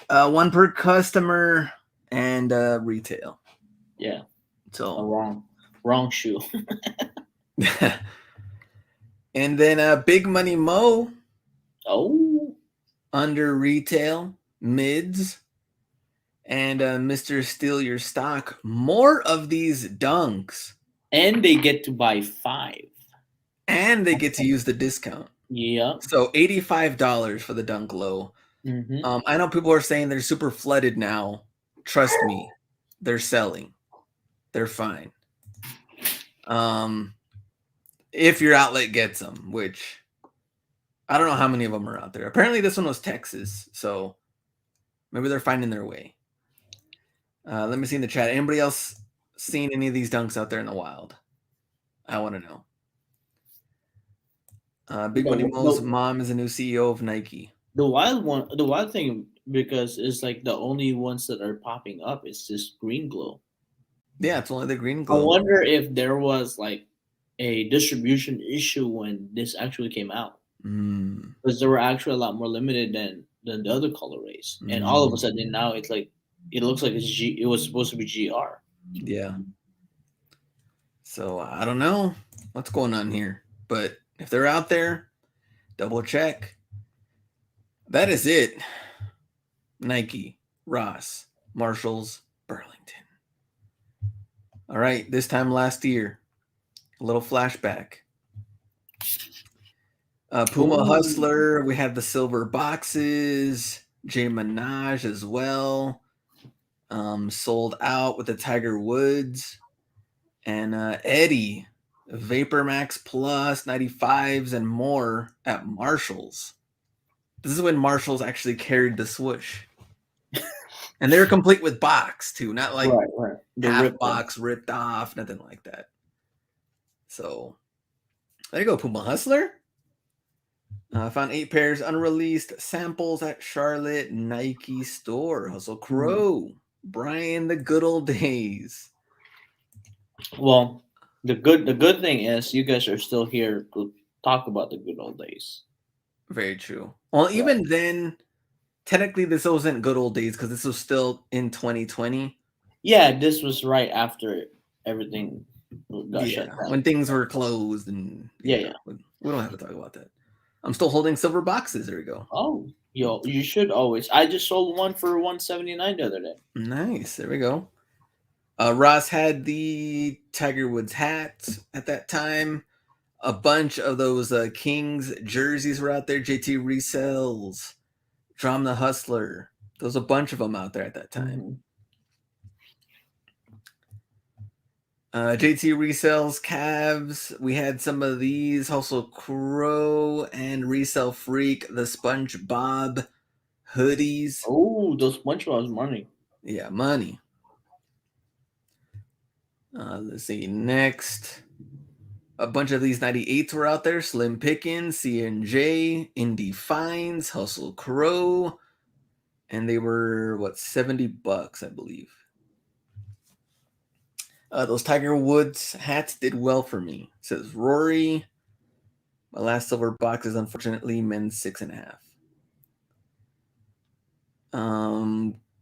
1 per customer and retail. Yeah. So wrong shoe. And then Big Money Mo. Oh. Under retail, mids, and Mr. Steal Your Stock. More of these dunks. And they get to buy 5. And they get to use the discount. Yeah. So $85 for the dunk low. Mm-hmm. I know people are saying they're super flooded now. Trust me, they're selling. They're fine. If your outlet gets them, which I don't know how many of them are out there. Apparently this one was Texas, so maybe they're finding their way. Let me see in the chat. Anybody else seen any of these dunks out there in the wild? I want to know. Big Money Mo's mom is a new CEO of Nike. The wild thing, because it's like the only ones that are popping up is this green glow. Yeah, it's only the green glow. I wonder if there was like a distribution issue when this actually came out. Because there were actually a lot more limited than the other colorways. And all of a sudden now it's like it looks like it was supposed to be GR. Yeah. So I don't know what's going on here. But if they're out there, double check. That is it. Nike, Ross, Marshalls, Burlington. All right, this time last year, a little flashback. Puma Hustler, we had the silver boxes. J Minaj as well. Sold out with the Tiger Woods. And Eddie, Vapormax Plus, 95s, and more at Marshalls. This is when Marshalls actually carried the swoosh. And they were complete with box, too. Not like half box ripped off, nothing like that. So, there you go, Puma Hustler. Found 8 pairs unreleased samples at Charlotte Nike store. Hustle Crow. Brian, the good old days. Well, the good thing is you guys are still here to talk about the good old days. Very true. Well, Right. even then, technically, this wasn't good old days because this was still in 2020. Yeah, this was right after everything got shut Yeah, down. when things were closed, and Yeah, yeah, yeah. we don't have to talk about that. I'm still holding silver boxes. There we go. Oh, yo, you should always. I just sold one for 179 the other day. Nice. There we go. Ross had the Tiger Woods hat at that time. A bunch of those Kings jerseys were out there. JT Resells, Drum the Hustler. There's a bunch of them out there at that time. Mm-hmm. JT Resells, Cavs. We had some of these. Also, Crow and Resell Freak, the SpongeBob hoodies. Oh, those SpongeBob's money. Yeah, money. Let's see. Next, a bunch of these 98s were out there. Slim Pickens, C&J, Indy Fines, Hustle Crow. And they were, what, $70, I believe. Those Tiger Woods hats did well for me. It says Rory. My last silver box is unfortunately men's 6.5.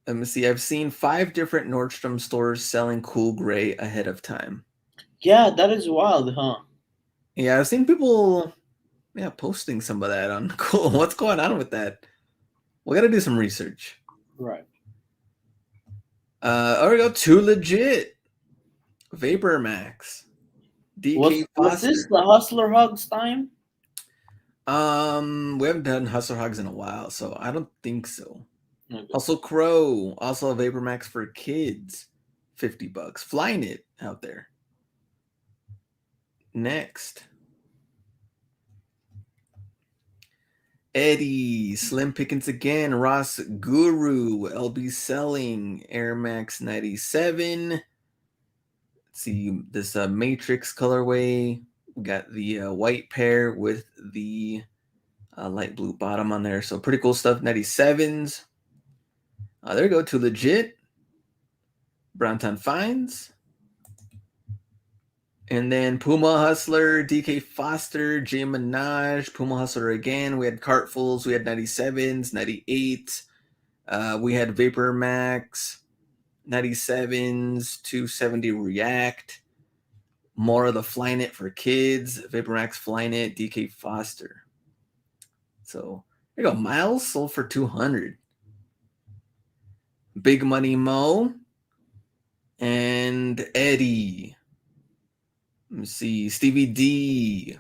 Let me see. I've seen 5 different Nordstrom stores selling cool gray ahead of time. Yeah, that is wild, huh? Yeah, I've seen people, posting some of that on cool. What's going on with that? We got to do some research. Right. There we go. Too legit. Vapormax. DK Was this Foster. the Hustler Hugs time? We haven't done Hustler Hogs in a while, so I don't think so. Okay. Also, Crow. Also, Vapormax for kids. $50. Flying it out there. Next. Eddie, Slim Pickens again, Ross Guru, LB Selling, Air Max 97. Let's see this Matrix colorway. We got the white pair with the light blue bottom on there. So pretty cool stuff. 97s. There you go. Too legit. Browntown Finds. And then Puma Hustler, DK Foster, J Minaj, Puma Hustler again. We had Cartfuls, we had 97s, 98s. We had Vapormax, 97s, 270 React. More of the Flying It for kids, Vapormax Flying It, DK Foster. So there you go. Miles sold for 200. Big Money Mo and Eddie. Let me see. Stevie D.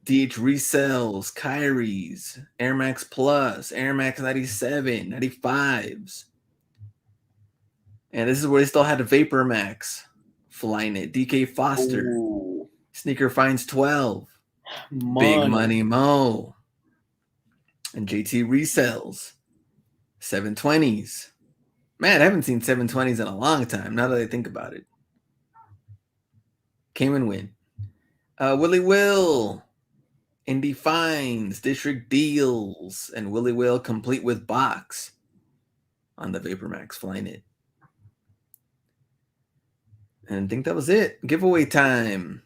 DH Resells, Kyrie's, Air Max Plus, Air Max 97, 95s. And this is where they still had a Vapormax flying it. DK Foster. Ooh, Sneaker Finds 12. money. Big Money Mo. And JT Resells. 720s. Man, I haven't seen 720s in a long time, now that I think about it. Came and went. Willie Will. Indy Finds, District Deals, and Willie Will complete with box on the Vapormax Flying It. And I think that was it. Giveaway time.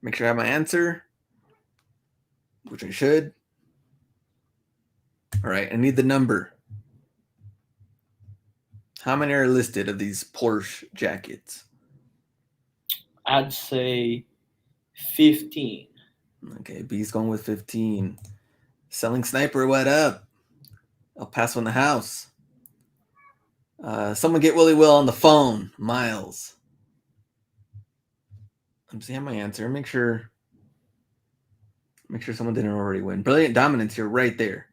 Make sure I have my answer, which I should. All right, I need the number. How many are listed of these Porsche jackets? I'd say 15. Okay, B's going with 15. Selling Sniper, what up? El Paso in the house. Someone get Willie Will on the phone. Miles. I'm seeing my answer. Make sure someone didn't already win. Brilliant Dominance, you're right there.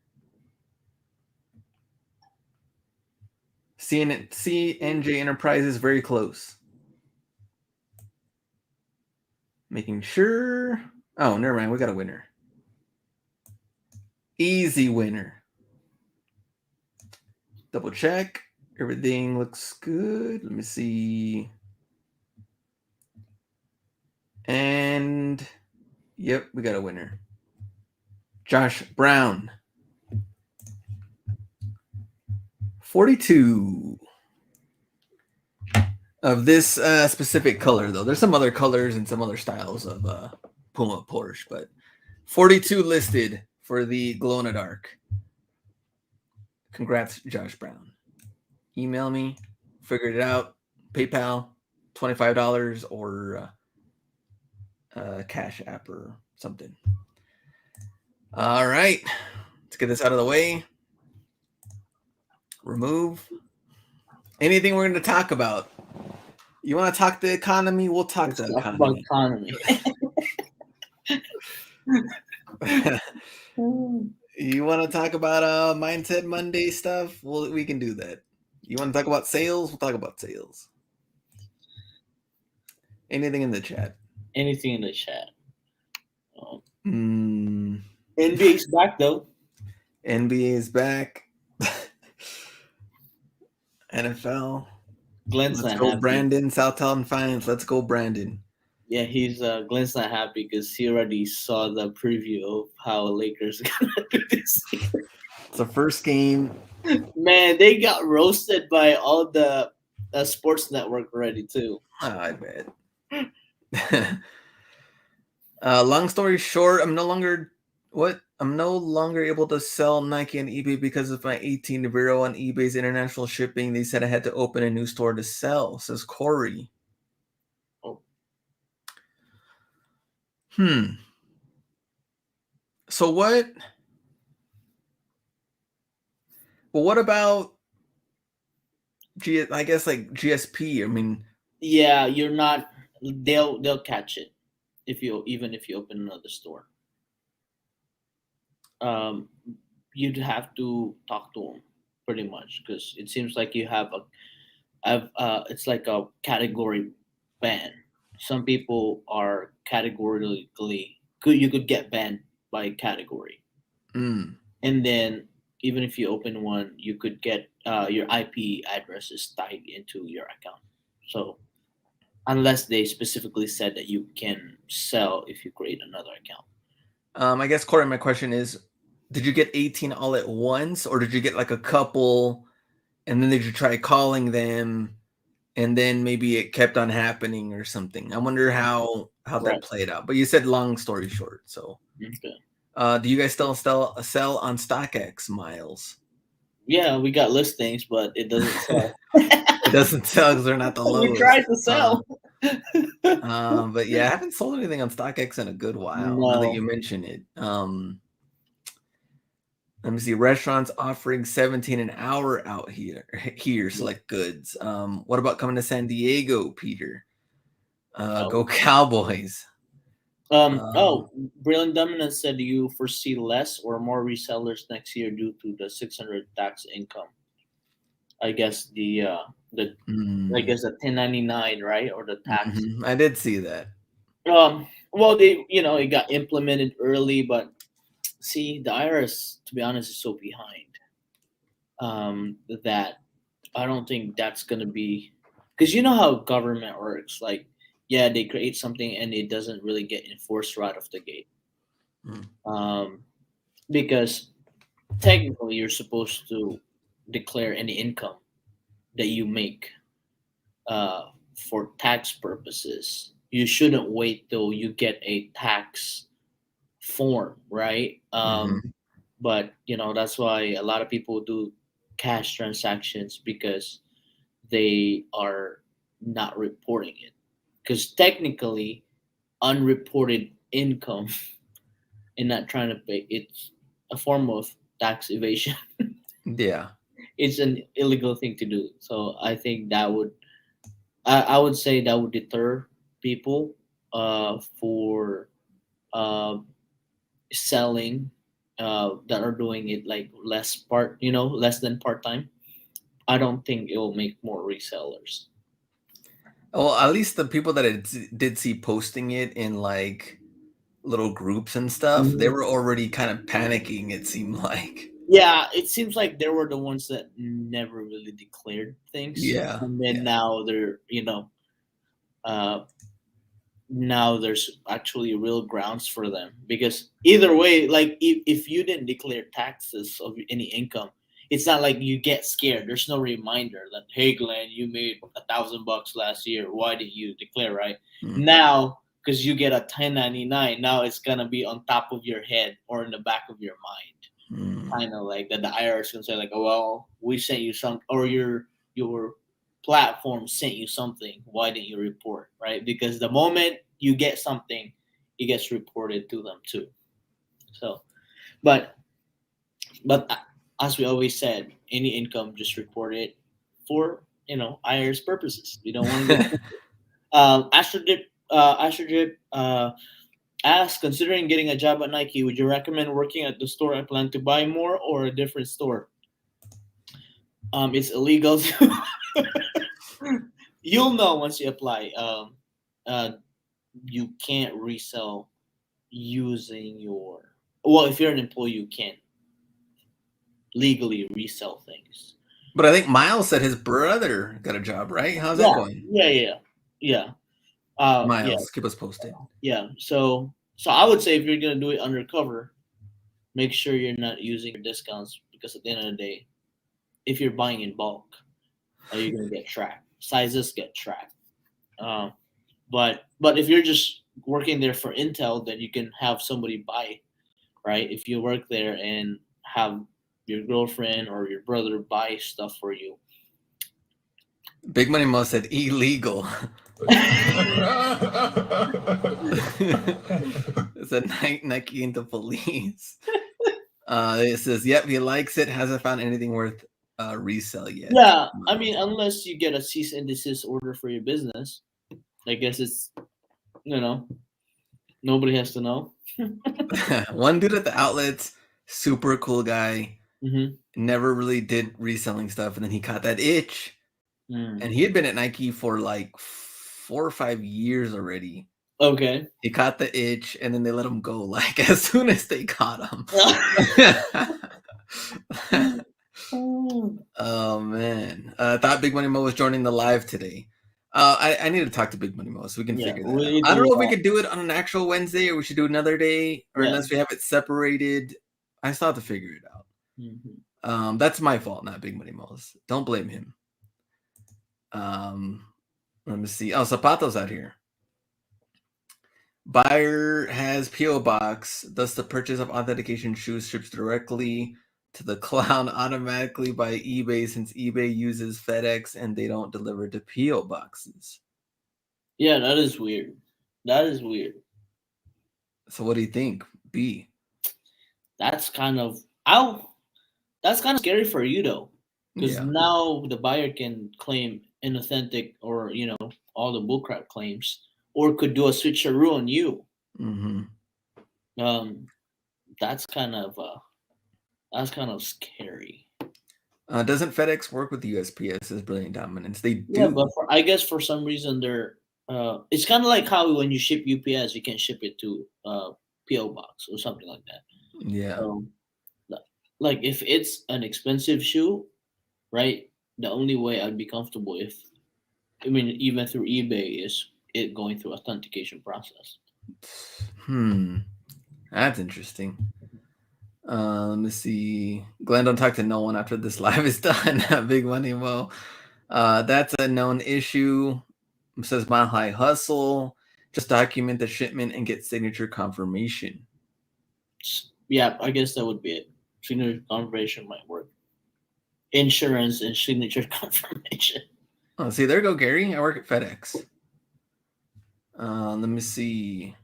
CNJ Enterprises, very close. Making sure. Oh, never mind. We got a winner. Easy winner. Double check. Everything looks good. Let me see. And yep, we got a winner. Josh Brown. 42 of this specific color, though. There's some other colors and some other styles of Puma Porsche, but 42 listed for the glow in the dark. Congrats, Josh Brown. Email me. Figured it out. PayPal, $25 or Cash App or something. All right. Let's get this out of the way. Remove. Anything we're going to talk about? You want to talk the economy? We'll talk the economy. You want to talk about Mindset Monday stuff? Well, we can do that. You want to talk about sales? We'll talk about sales. Anything in the chat? Anything in the chat. NBA's back though. NBA is back. NFL. Glenn's Let's not go, happy. Brandon. Southtown Finance. Let's go, Brandon. Yeah, he's Glenn's not happy because he already saw the preview of how Lakers are gonna do this year. It's the first game. Man, they got roasted by all the sports network already too. Oh, I bet. Long story short, I'm no longer able to sell Nike on eBay because of my 18 Vero on eBay's international shipping. They said I had to open a new store to sell, says Corey. So what? Well, what about I guess like GSP? I mean, yeah, you're not. They'll catch it if you open another store. You'd have to talk to them pretty much because it seems like you have it's like a category ban. Some people are categorically you could get banned by category, and then even if you open one, you could get your IP address is tied into your account. So unless they specifically said that you can sell if you create another account. I guess, Corey, my question is, did you get 18 all at once, or did you get like a couple, and then did you try calling them, and then maybe it kept on happening or something? I wonder how that played out. But you said long story short. So, okay. Do you guys still sell on StockX, Miles? Yeah, we got listings, but it doesn't sell. It doesn't sell because they're not the lowest. We tried to sell. But yeah, I haven't sold anything on StockX in a good while. No. Now that you mention it. Let me see. Restaurants offering 17 an hour out here. Select goods. What about coming to San Diego, Peter? Go Cowboys. Brilliant Dominant said, do you foresee less or more resellers next year due to the 600 tax income? I guess the 1099, right, or the tax. I did see that. Well, it got implemented early, but see, the IRS, to be honest, is so behind that I don't think that's gonna be, because you know how government works. Like, yeah, they create something and it doesn't really get enforced right off the gate. Because technically you're supposed to declare any income that you make for tax purposes. You shouldn't wait till you get a tax form, right? But that's why a lot of people do cash transactions, because they are not reporting it, because technically unreported income and not trying to pay, it's a form of tax evasion. Yeah, it's an illegal thing to do. So I think that would I would say that would deter people for selling that are doing it like less than part-time. I don't think it will make more resellers. Well, at least the people that I did see posting it in like little groups and stuff, they were already kind of panicking, it seemed like. Yeah, it seems like they were the ones that never really declared things. Yeah. And then now they're, now there's actually real grounds for them, because either way, like if you didn't declare taxes of any income, it's not like you get scared. There's no reminder that, hey, Glenn, you made $1,000 last year. Why didn't you declare, right? Now because you get a 1099. Now it's gonna be on top of your head or in the back of your mind, kind of like that. The IRS can say like, oh, well, we sent you some, or your platform sent you something. Why didn't you report? Right? Because the moment you get something, it gets reported to them too. So, but as we always said, any income just report it for IRS purposes. We don't want to get Astrodip asks, considering getting a job at Nike, would you recommend working at the store I plan to buy more or a different store? It's illegal. You'll know once you apply. You can't resell using your. Well, if you're an employee, you can't legally resell things. But I think Miles said his brother got a job, right? How's that going? Yeah. Miles, keep us posted. Yeah. So I would say if you're gonna do it undercover, make sure you're not using your discounts, because at the end of the day, if you're buying in bulk, you're gonna get tracked. Sizes get tracked. But if you're just working there for intel, then you can have somebody buy, right? If you work there and have your girlfriend or your brother buy stuff for you. Big Money Mo said illegal. It said Nike into police. It says, yep, he likes it. Hasn't found anything worth resell yet. Yeah, I mean, unless you get a cease and desist order for your business, I guess it's, nobody has to know. One dude at the outlets, super cool guy, Mm-hmm. never really did reselling stuff, and then he caught that itch. And he had been at Nike for like 4 or 5 years already. Okay. He caught the itch, and then they let him go like as soon as they caught him. Oh man, I thought Big Money Mo was joining the live today. I need to talk to Big Money Mo so we can figure that out. I don't know if we could do it on an actual Wednesday, or we should do another day, or unless we have it separated. I still have to figure it out. Mm-hmm. That's my fault, not Big Money Mo's. Don't blame him. Let me see. Oh, Zapato's out here. Buyer has PO box. Thus, the purchase of authentication shoes ships directly to the cloud automatically by eBay, since eBay uses FedEx and they don't deliver to PO boxes. Yeah, that is weird. So, what do you think, B? That's kind of scary for you though, because now the buyer can claim inauthentic or all the bullcrap claims, or could do a switcheroo on you. Mm-hmm. That's kind of scary. Doesn't FedEx work with the USPS as Brilliant Dominance? They do. Yeah, but I guess for some reason they're. It's kind of like how when you ship UPS, you can ship it to PO box or something like that. Yeah. Like if it's an expensive shoe, right? The only way I'd be comfortable even through eBay, is it going through authentication process. That's interesting. Let me see. Glenn, don't talk to no one after this live is done. Big Money Mo. That's a known issue. It says Mile High Hustle. Just document the shipment and get signature confirmation. Yeah, I guess that would be it. Signature confirmation might work. Insurance and signature confirmation. Oh, see, there you go, Gary. I work at FedEx. Let me see.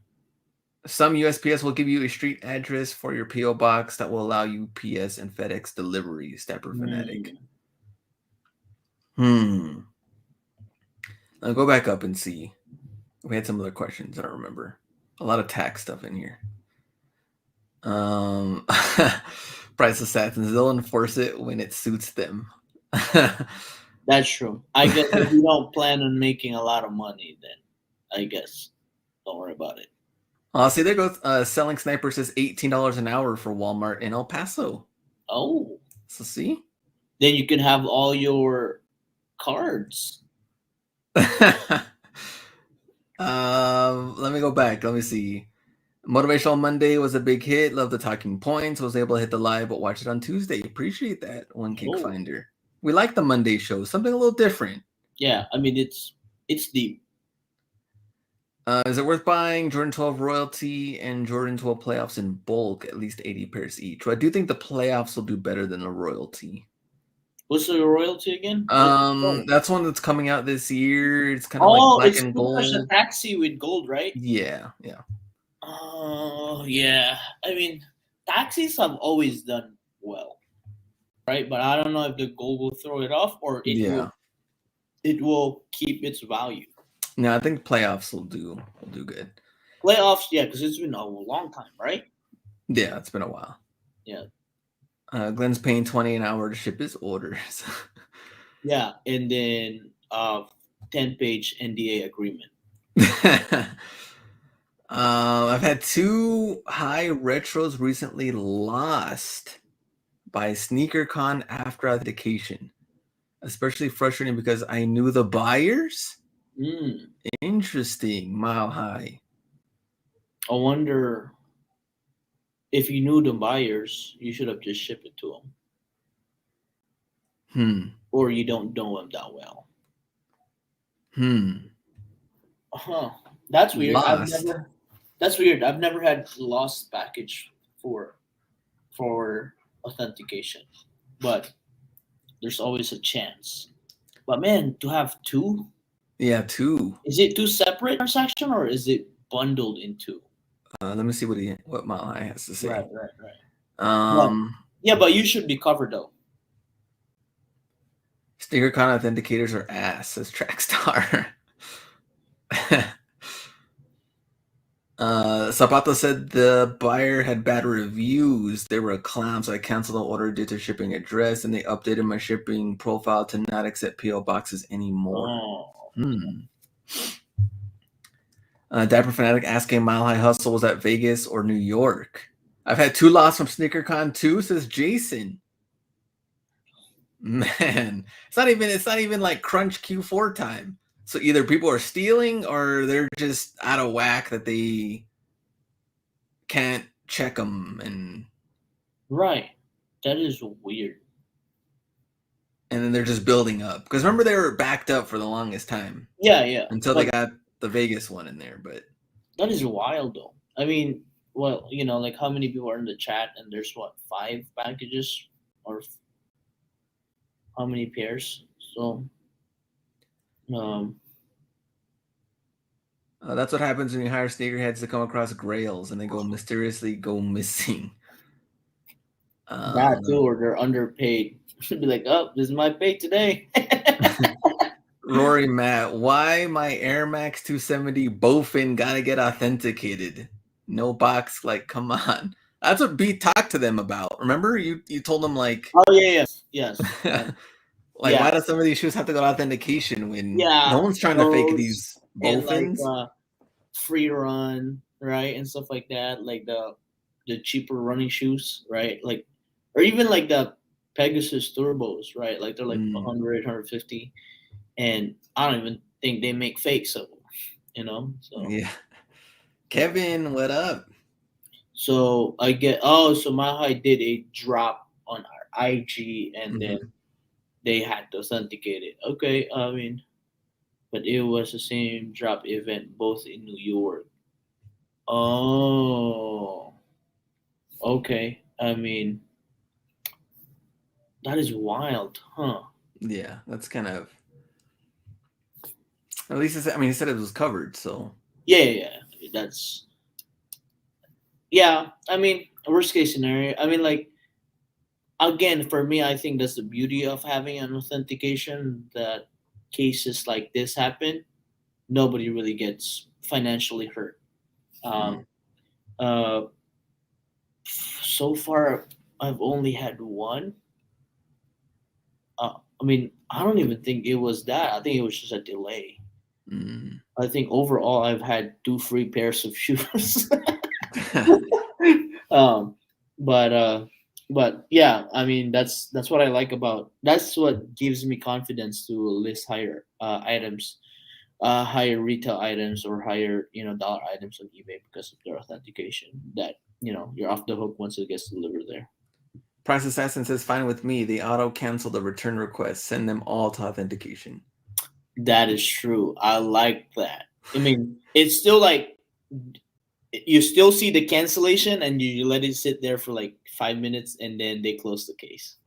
Some USPS will give you a street address for your PO box that will allow you PS and FedEx deliveries. Stepper Fanatic. I'll go back up and see. We had some other questions. I don't remember. A lot of tax stuff in here. Price of Satins. They'll enforce it when it suits them. That's true. I guess if you don't plan on making a lot of money, then I guess don't worry about it. See, there goes Selling Sniper says $18 an hour for Walmart in El Paso. Oh. So see? Then you can have all your cards. Let me go back. Let me see. Motivational Monday was a big hit. Love the talking points. Was able to hit the live, but watch it on Tuesday. Appreciate that, One Kick Finder. We like the Monday show. Something a little different. Yeah, I mean it's deep. Is it worth buying Jordan 12 royalty and Jordan 12 playoffs in bulk, at least 80 pairs each? Well, I do think the playoffs will do better than the royalty. What's the royalty again? That's one that's coming out this year. It's kind of like black it's and pretty much a gold. taxi with gold, right? Yeah. Oh, yeah. I mean, taxis have always done well, right? But I don't know if the gold will throw it off or it will keep its value. No, I think playoffs will do good. Playoffs, yeah, because it's been a long time, right? Yeah, it's been a while. Yeah. Glenn's paying $20 an hour to ship his orders. Yeah, and then 10-page NDA agreement. I've had 2 high retros recently lost by SneakerCon after authentication. Especially frustrating because I knew the buyers. Interesting. Mile high. I wonder if you knew the buyers, you should have just shipped it to them. Or you don't know them that well. That's weird. Lost. That's weird. I've never had lost package for authentication, but there's always a chance. But man, to have 2? Yeah, 2. Is it 2 separate transactions or is it bundled into? Let me see what Mile High has to say. Right. Yeah, but you should be covered though. SneakerCon authenticators are ass, says Trackstar. Zapata said the buyer had bad reviews. They were a clown, so I canceled the order due to shipping address, and they updated my shipping profile to not accept PO boxes anymore. Diaper Fanatic asking Mile High Hustle was at Vegas or New York. I've had 2 losses from SneakerCon too, says Jason. Man, it's not even like crunch Q4 time. So either people are stealing or they're just out of whack that they can't check them. And right, that is weird. And then they're just building up, because remember they were backed up for the longest time. Yeah. Until they got the Vegas one in there, but that is wild though. I mean, well, like how many people are in the chat, and there's 5 packages or how many pairs? So, that's what happens when you hire sneakerheads to come across grails and they mysteriously go missing. That too, or they're underpaid. Be like, oh, this is my pay today. Rory Matt, why my Air Max 270 Bowfin gotta get authenticated? No box, like, come on. That's what B talked to them about. Remember, you told them like, oh yes. Like, why do some of these shoes have to go to authentication when no one's trying to fake these Bowfins? Like, free run, right, and stuff like that, like the cheaper running shoes, right, like, or even like the Pegasus Turbos, right, like they're like 100, 150, and I don't even think they make fakes of them, so yeah. Kevin, what up? So I get so Mile High did a drop on our IG, and then they had to authenticate it. Okay, I mean, but it was the same drop event both in New York. Oh, okay. I mean, that is wild, huh? Yeah, that's kind of. At least he said it was covered, so. Yeah. That's. Yeah, I mean, worst case scenario. I mean, like, again, for me, I think that's the beauty of having an authentication, that cases like this happen, nobody really gets financially hurt. So far, I've only had one. I mean, I don't even think it was that. I think it was just a delay. I think overall, I've had 2 free pairs of shoes. But yeah, I mean, that's what I like about. That's what gives me confidence to list higher items, higher retail items, or higher dollar items on eBay, because of their authentication. That you're off the hook once it gets delivered there. Price Assassin says, fine with me. They auto cancel the return request. Send them all to authentication. That is true. I like that. I mean, it's still like you still see the cancellation, and you let it sit there for like 5 minutes, and then they close the case.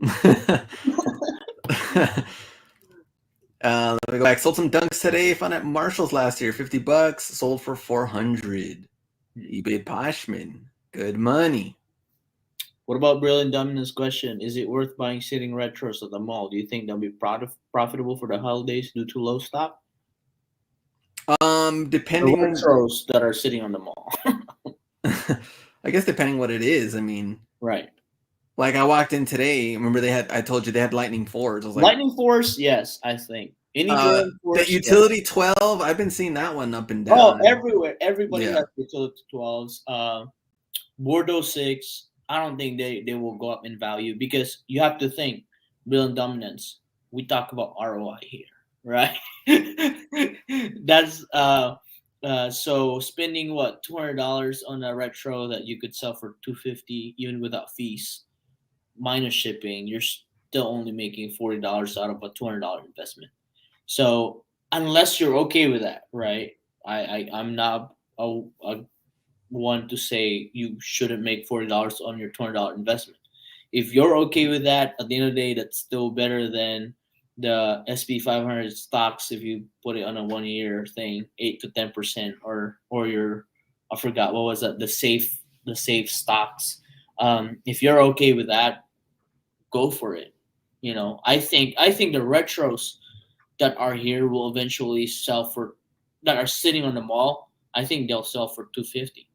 Let me go back. Sold some dunks today. Found at Marshall's last year, $50. Sold for $400. eBay Poshman, good money. What about Brilliant Dominance question? Is it worth buying sitting retros at the mall? Do you think they'll be profitable for the holidays due to low stock? The Depending retros that are sitting on the mall. I guess depending what it is. I mean, right. Like I walked in today. Remember I told you they had Lightning 4s. I was like, Lightning Force, yes, I think. Any Jordan Force. The Utility 12, I've been seeing that one up and down. Oh, everywhere. Everybody has Utility 12s. Bordeaux 6, I don't think they will go up in value because you have to think, Brilliant Dominance, we talk about ROI here, right? That's so spending what $200 on a retro that you could sell for $250 even without fees minus shipping, you're still only making $40 out of a $200 investment. So unless you're okay with that, right? I'm not a one to say you shouldn't make $40 on your $200 investment. If you're okay with that, at the end of the day, that's still better than the SP 500 stocks if you put it on a 1 year thing, 8 to 10%, or your, I forgot what was that, the safe stocks. If you're okay with that, go for it. I think the retros that are here will eventually sell for, that are sitting on the mall. I think they'll sell for $250.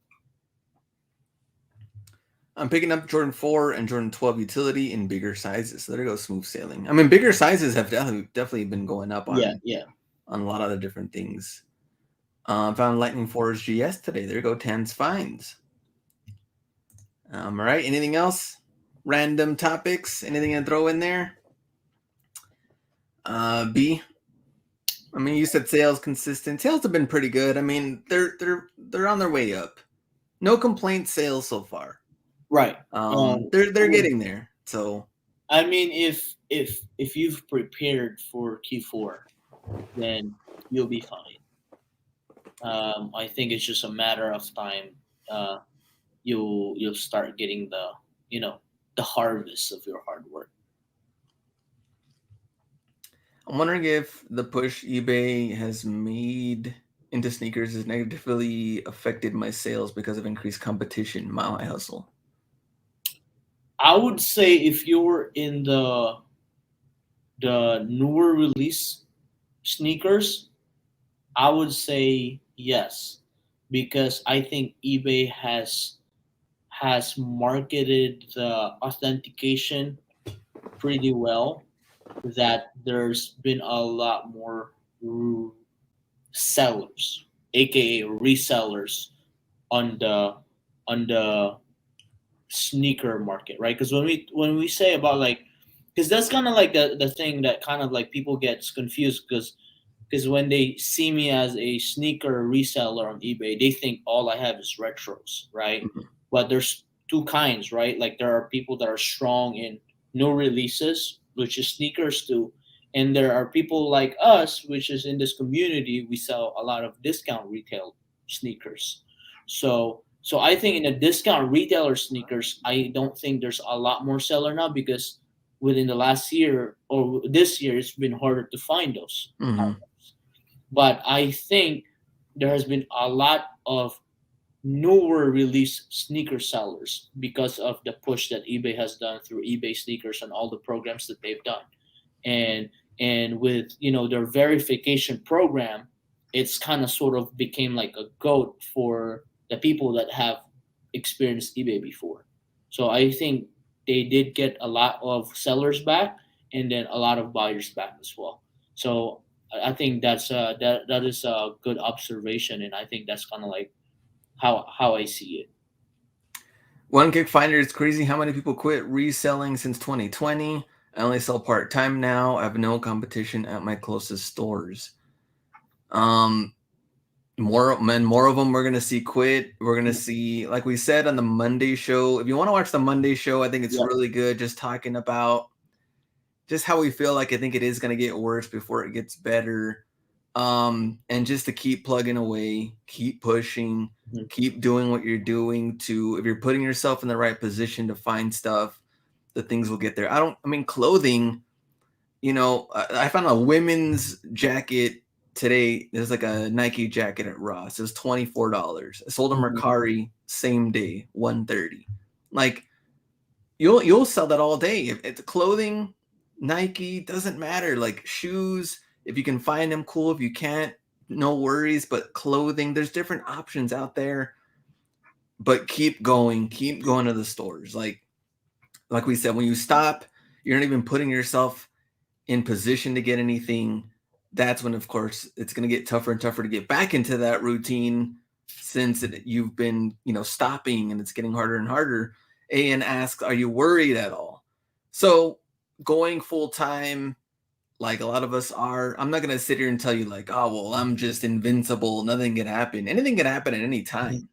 I'm picking up Jordan 4 and Jordan 12 utility in bigger sizes. So there goes smooth sailing. I mean, bigger sizes have definitely been going up on a lot of the different things. Found Lightning 4's GS today. There you go, Tans finds. All right. Anything else? Random topics? Anything to throw in there? B. I mean, you said sales consistent. Sales have been pretty good. I mean, they're on their way up. No complaint sales so far. Right. They're getting there. So I mean, if you've prepared for Q4, then you'll be fine. I think it's just a matter of time. You'll start getting the harvest of your hard work. I'm wondering if the push eBay has made into sneakers has negatively affected my sales because of increased competition. Mile High Hustle. I would say if you're in the newer release sneakers, I would say yes, because I think eBay has marketed the authentication pretty well. That there's been a lot more sellers, aka resellers, on the sneaker market, right? Because when we say about because that's kind of like the thing that kind of like people gets confused because when they see me as a sneaker reseller on eBay, they think all I have is retros, right? Mm-hmm. But there's two kinds, right? Like there are people that are strong in new releases, which is sneakers too, and there are people like us, which is in this community, we sell a lot of discount retail sneakers. So I think in the discount retailer sneakers, I don't think there's a lot more seller now because within the last year or this year, it's been harder to find those. Mm-hmm. But I think there has been a lot of newer release sneaker sellers because of the push that eBay has done through eBay sneakers and all the programs that they've done. And with their verification program, it's kind of sort of became like a goat for the people that have experienced eBay before. So I think they did get a lot of sellers back and then a lot of buyers back as well. So I think that is a good observation, and I think that's kind of like how I see it. One Kick Finder, it's crazy how many people quit reselling since 2020. I only sell part-time now. I have no competition at my closest stores. More of them we're gonna see quit. We're gonna see, like we said on the Monday show. If you want to watch the Monday show, I think it's really good. Just talking about just how we feel like I think it is gonna get worse before it gets better. And just to keep plugging away, keep pushing, Mhm. keep doing what you're doing to, if you're putting yourself in the right position to find stuff, the things will get there. I mean, clothing, I found a women's jacket today. There's like a Nike jacket at Ross. It was $24. I sold a Mhm. Mercari same day, 130. Like you'll sell that all day. If it's clothing, Nike, doesn't matter. Like shoes, if you can find them, cool. If you can't, no worries. But clothing, there's different options out there. But keep going to the stores. Like we said, when you stop, you're not even putting yourself in position to get anything. That's when, of course, it's going to get tougher and tougher to get back into that routine, since you've been, stopping, and it's getting harder and harder. And asks, are you worried at all? So going full time, like a lot of us are, I'm not going to sit here and tell you like, oh, well, I'm just invincible. Nothing can happen. Anything can happen at any time.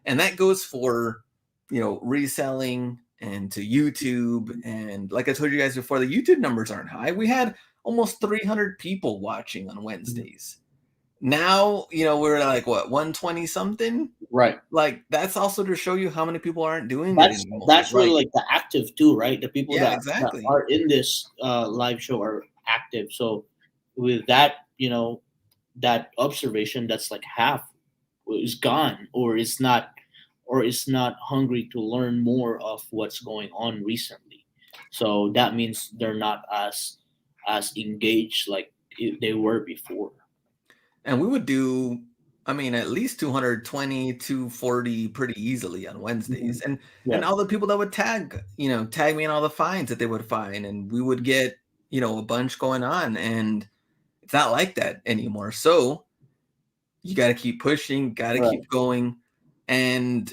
And that goes for, reselling and to YouTube. And like I told you guys before, the YouTube numbers aren't high. We had almost 300 people watching on Wednesdays. Now, we're like, what, 120 something? Right. Like, that's also to show you how many people aren't doing it That's anymore. that's really Like, like the active too, right? The people yeah, that exactly. are in this live show are active. So with that, that observation, that's like half is gone, or is not hungry to learn more of what's going on recently. So that means they're not as engaged like they were before. And we would do, I mean, at least 220, 240 pretty easily on Mhm. Wednesdays. And Yeah. all the people that would tag me in all the finds that they would find. And we would get, a bunch going on. And it's not like that anymore. So you got to keep pushing, got to Right. keep going. And,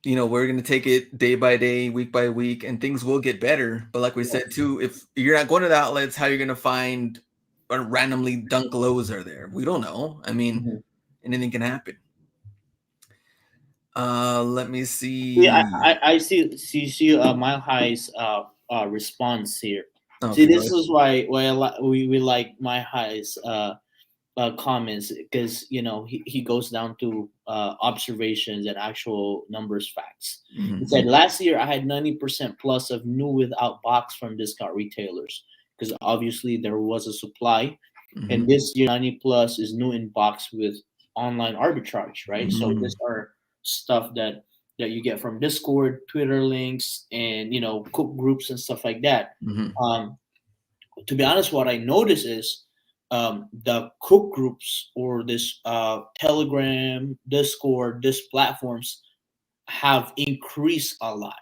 we're going to take it day by day, week by week, and things will get better. But like we Yeah. said, too, if you're not going to the outlets, how you're going to find or randomly dunk lows are there? We don't know. I mean, Mhm. anything can happen. Let me See, see. I see Mile High's response here. See, Okay, go this ahead. is why we like Mile High's comments, because he goes down to observations and actual numbers, facts. He said Mhm, last year I had 90% plus of new without box from discount retailers, because obviously there was a supply, and mhm, this year 90 plus is new in box with online arbitrage, right? So these mhm, are stuff that you get from Discord, Twitter links, and cook groups and stuff like that. mhm. um, to be honest, what I notice is the cook groups or this Telegram, Discord, these platforms have increased a lot.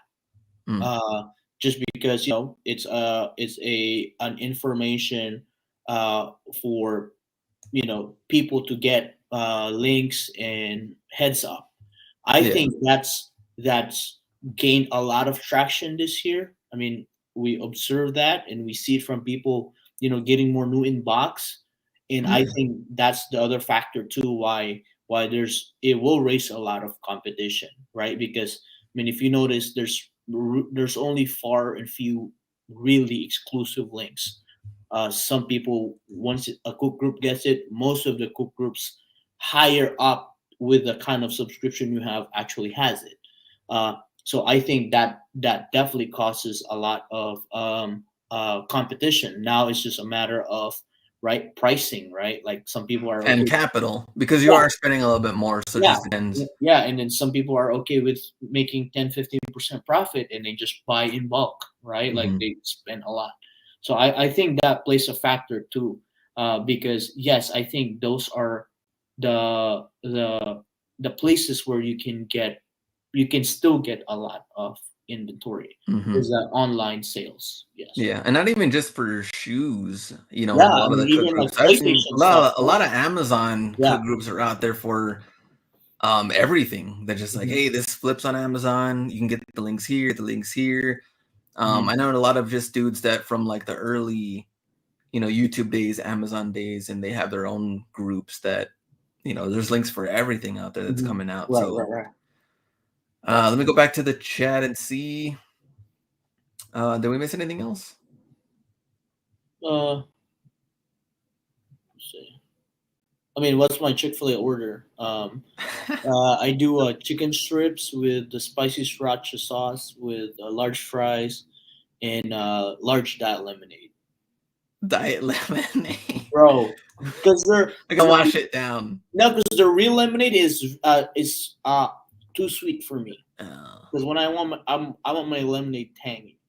Mm. Uh, just because it's a an information for people to get links and heads up. I Yeah. think that's gained a lot of traction this year. I mean, we observe that and we see it from people, getting more new inbox. And I Yeah. think that's the other factor too, why it will raise a lot of competition, right? Because I mean, if you notice, there's only far and few really exclusive links. Some people, once a cook group gets it, most of the cook groups higher up with the kind of subscription you have actually has it. Uh, so I think that definitely causes a lot of competition. Now it's just a matter of right pricing, right? Like some people are And okay. capital, because you Yeah, are spending a little bit more, so it yeah, just depends. yeah, and then some people are okay with making 10-15% profit and they just buy in bulk, right? Like Mhm, they spend a lot. So I think that plays a factor too, because yes, I think those are the the the places where you can still get a lot of inventory is mhm. online sales. Yes. Yeah, and not even just for shoes, a Yeah, I lot of mean the cook even like groups. I've seen PlayStation stuff. a Right? lot of Amazon Yeah. cook groups are out there for everything. They're just like, Mhm. hey, this flips on Amazon. You can get the links here, the links here. Mhm. I know a lot of just dudes that from like the early, YouTube days, Amazon days, and they have their own groups that, there's links for everything out there that's Mhm. coming out. Right, So right, right. That's let me go back to the chat and see. Did we miss anything else? let's see. I mean, what's my Chick-fil-A order? I do chicken strips with the spicy sriracha sauce with large fries and large diet lemonade. Diet lemonade. Bro, because they're I can wash it down. no, because the real lemonade is too sweet for me. Oh. Because when I want I want my lemonade tangy.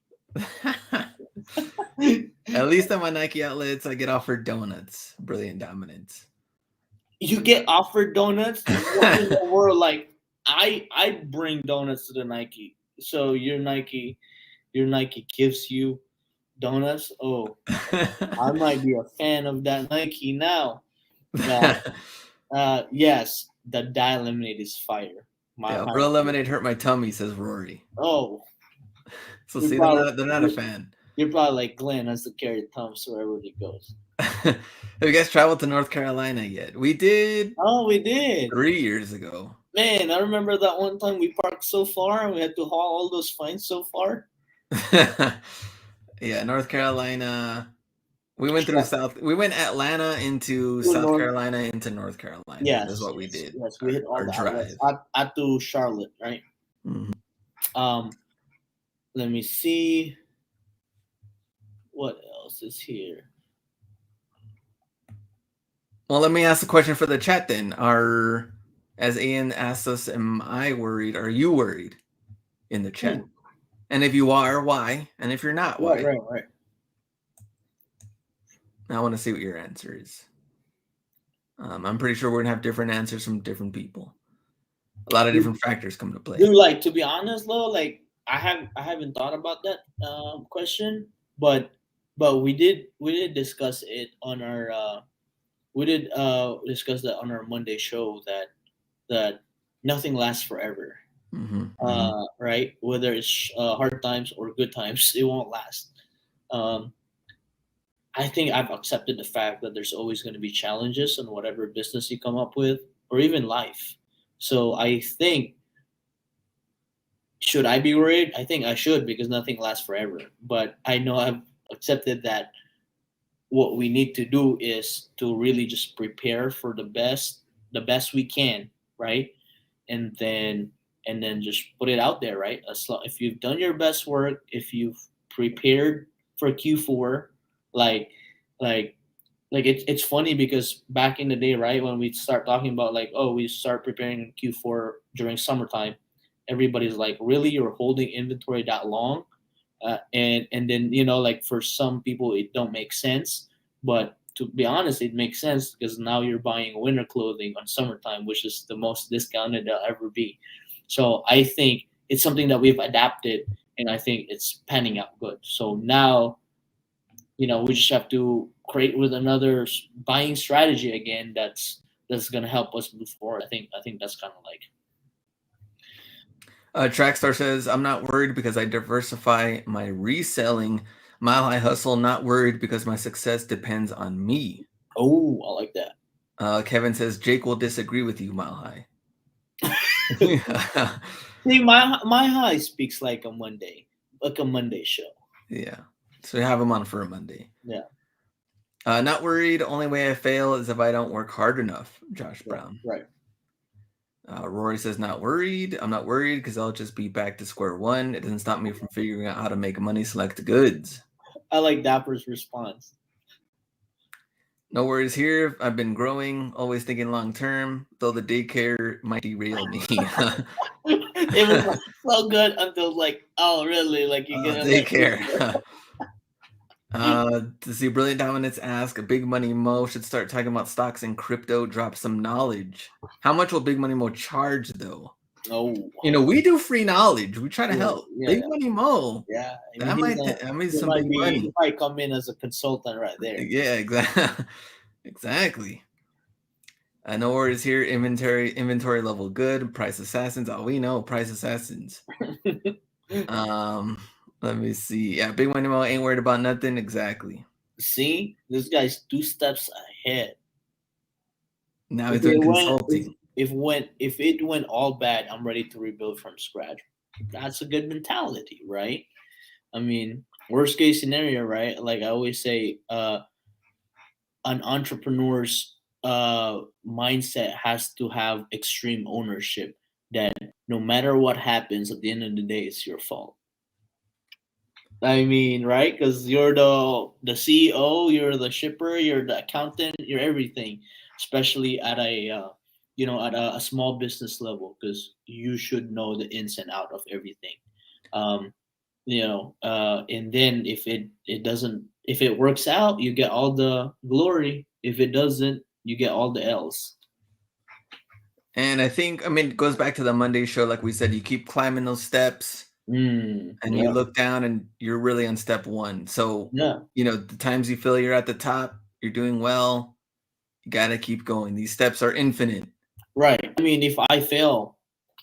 At least at my Nike outlets, I get offered donuts. Brilliant dominance. You get offered donuts. What in the world? Like I bring donuts to the Nike. So your Nike gives you donuts. Oh, I might be a fan of that Nike now. Yes, the diet lemonade is fire. Yeah, My real lemonade hurt my tummy, says Rory. oh, So you're see, probably, they're not a fan. you're probably like Glenn has to carry thumbs wherever he goes. Have you guys traveled to North Carolina yet? We did Oh, we did. 3 years ago. Man, I remember that one time we parked so far and we had to haul all those fines so far. Yeah, North Carolina. We went through We went Atlanta into To South North- Carolina into North Carolina. Yes, That's what we did. Yes, we hit all Our the drive. outlets. At to Charlotte, right? Mhm. Let me see. What else is here? Well, let me ask the question for the chat then. As Ian asked us, am I worried? Are you worried in the chat? And if you are, why? And if you're not, why? Right. I want to see what your answer is. I'm pretty sure we're gonna have different answers from different people. A lot of different factors come to play. Dude, like to be honest though, like I haven't thought about that question, but we did discuss it on our discuss that on our Monday show that nothing lasts forever. Right? Whether it's hard times or good times, it won't last. I think I've accepted the fact that there's always going to be challenges in whatever business you come up with, or even life. So I think, should I be worried? I think I should because nothing lasts forever. But I know I've accepted that what we need to do is to really just prepare for the best we can, right? And then just put it out there, right? If you've done your best work, if you've prepared for Q4, like it's funny because back in the day, right, when we start talking about like, oh, we start preparing Q4 during summertime, everybody's like, really, you're holding inventory that long? And then like for some people it don't make sense, but to be honest, it makes sense because now you're buying winter clothing on summertime, which is the most discounted they'll ever be. So I think it's something that we've adapted, and I think it's panning out good. So now, we just have to create with another buying strategy again. That's going to help us move forward. I think that's kind of like. Trackstar says, I'm not worried because I diversify my reselling. Mile High Hustle, not worried because my success depends on me. Oh, I like that. Kevin says, Jake will disagree with you, Mile High. See, my High speaks like a Monday show. Yeah. So you have him on for a Monday. Yeah. Not worried. Only way I fail is if I don't work hard enough. Josh Brown. Right. Rory says, not worried. I'm not worried because I'll just be back to square one. It doesn't stop me from figuring out how to make money, select goods. I like Dapper's response. No worries here. I've been growing, always thinking long term, though the daycare might derail me. It was like, so good until like, oh, really? Like you get daycare. To see Brilliant Dominance ask, Big Money Mo should start talking about stocks and crypto, drop some knowledge. How much will Big Money Mo charge though? Oh, we do free knowledge. We try to help. Big Money Mo. Yeah, that might some big money. He might come in as a consultant right there. Yeah, exactly. Exactly. No worries here. Inventory level good. Price assassins. All we know, price assassins. Let me see. Yeah, Big Money Mo ain't worried about nothing. Exactly. See, this guy's 2 steps ahead. Now he's doing consulting. If it went all bad, I'm ready to rebuild from scratch. That's a good mentality, right? I mean, worst case scenario, right? Like I always say, an entrepreneur's mindset has to have extreme ownership, that no matter what happens at the end of the day, it's your fault. I mean, right? Because you're the CEO, you're the shipper, you're the accountant, you're everything, especially at a small business level, because you should know the ins and out of everything. Um, and then if it doesn't, if it works out, you get all the glory. If it doesn't, you get all the L's. And I think, I mean, it goes back to the Monday show. Like we said, you keep climbing those steps and you Yeah, look down and you're really on step one. So, yeah, the times you feel you're at the top, you're doing well, you got to keep going. These steps are infinite. right. I mean, if I fail,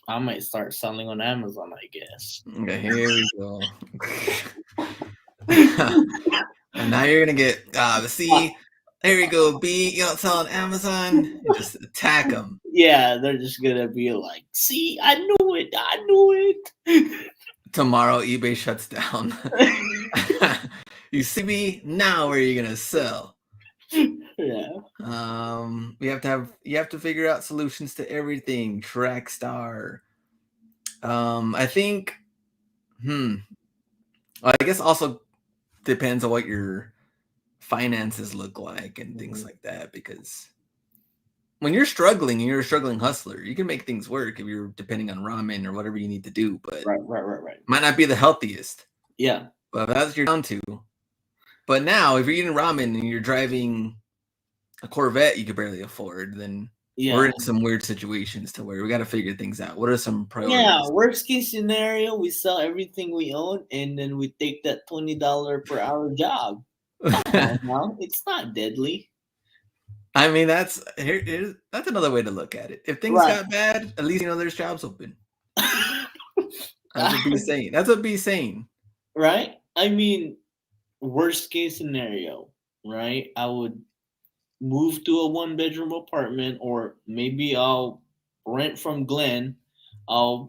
I might start selling on Amazon, I guess. Okay, here we go. And now you're going to get, see, here we go, B, you don't sell on Amazon, you just attack them. Yeah, they're just gonna be like, "See, I knew it, I knew it." Tomorrow, eBay shuts down. You see me? Now where are you going to sell? Yeah, You have to figure out solutions to everything. Trackstar. I think, I guess also depends on what your finances look like and things like that, because when you're struggling and you're a struggling hustler, you can make things work if you're depending on ramen or whatever you need to do, but right. might not be the healthiest. Yeah, But that's what you're down to. But now, if you're eating ramen and you're driving a Corvette you could barely afford, then we're yeah, in some weird situations to where we got to figure things out. What are some yeah. priorities? Worst case scenario, we sell everything we own, and then we take that $20 per hour job. Come on, now it's not deadly, I mean, that's another way to look at it. If things right? got bad, at least there's jobs open. That's what B's saying. That's what B's saying. Right? I mean, worst case scenario, right? I would move to a one bedroom apartment, or maybe I'll rent from Glenn. I'll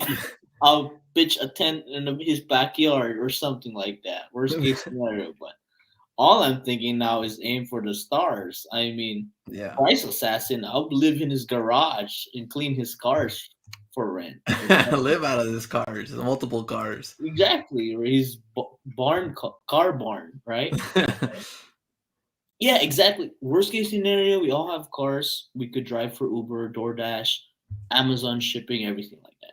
I'll pitch a tent in his backyard or something like that. Worst case scenario, but all I'm thinking now is aim for the stars. I mean, Yeah. Price Assassin, I'll live in his garage and clean his cars for rent. Live out of his cars, multiple cars. Exactly, or his car barn, right? Yeah, exactly. Worst case scenario, we all have cars. We could drive for Uber, DoorDash, Amazon shipping, everything like that.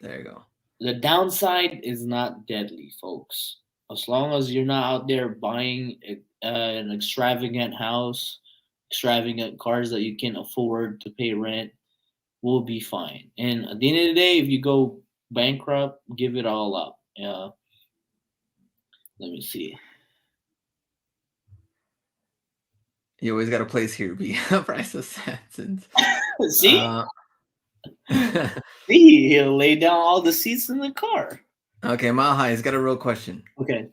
There you go. The downside is not deadly, folks. As long as you're not out there buying an extravagant house, extravagant cars that you can afford to pay rent, we'll be fine. And at the end of the day, if you go bankrupt, give it all up. Let me see. You always got a place here, be Price Assassins. See? See, he'll lay down all the seats in the car. Okay, Mile High has got a real question. Okay.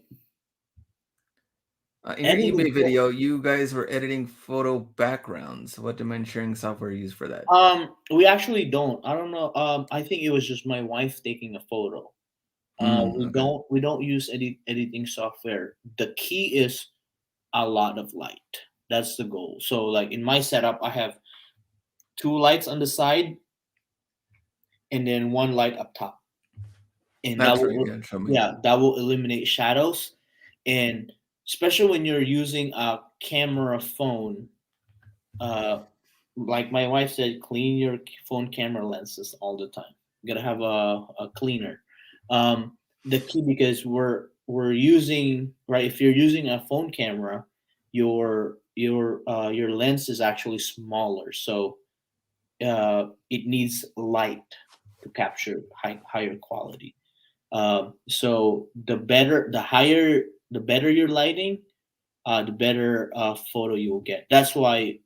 In your eBay video, you guys were editing photo backgrounds. What dimensioning software you use for that? We actually don't. I don't know. I think it was just my wife taking a photo. We don't use any editing software. The key is a lot of light. That's the goal. So like in my setup, I have 2 lights on the side and then 1 light up top. And That's pretty good. Show me. Yeah, that will eliminate shadows. And especially when you're using a camera phone, like my wife said, clean your phone camera lenses all the time. You gotta have a cleaner. The key, because we're using, right, if you're using a phone camera, your lens is actually smaller, so it needs light to capture higher quality. So the better your lighting, the better photo you will get. That's why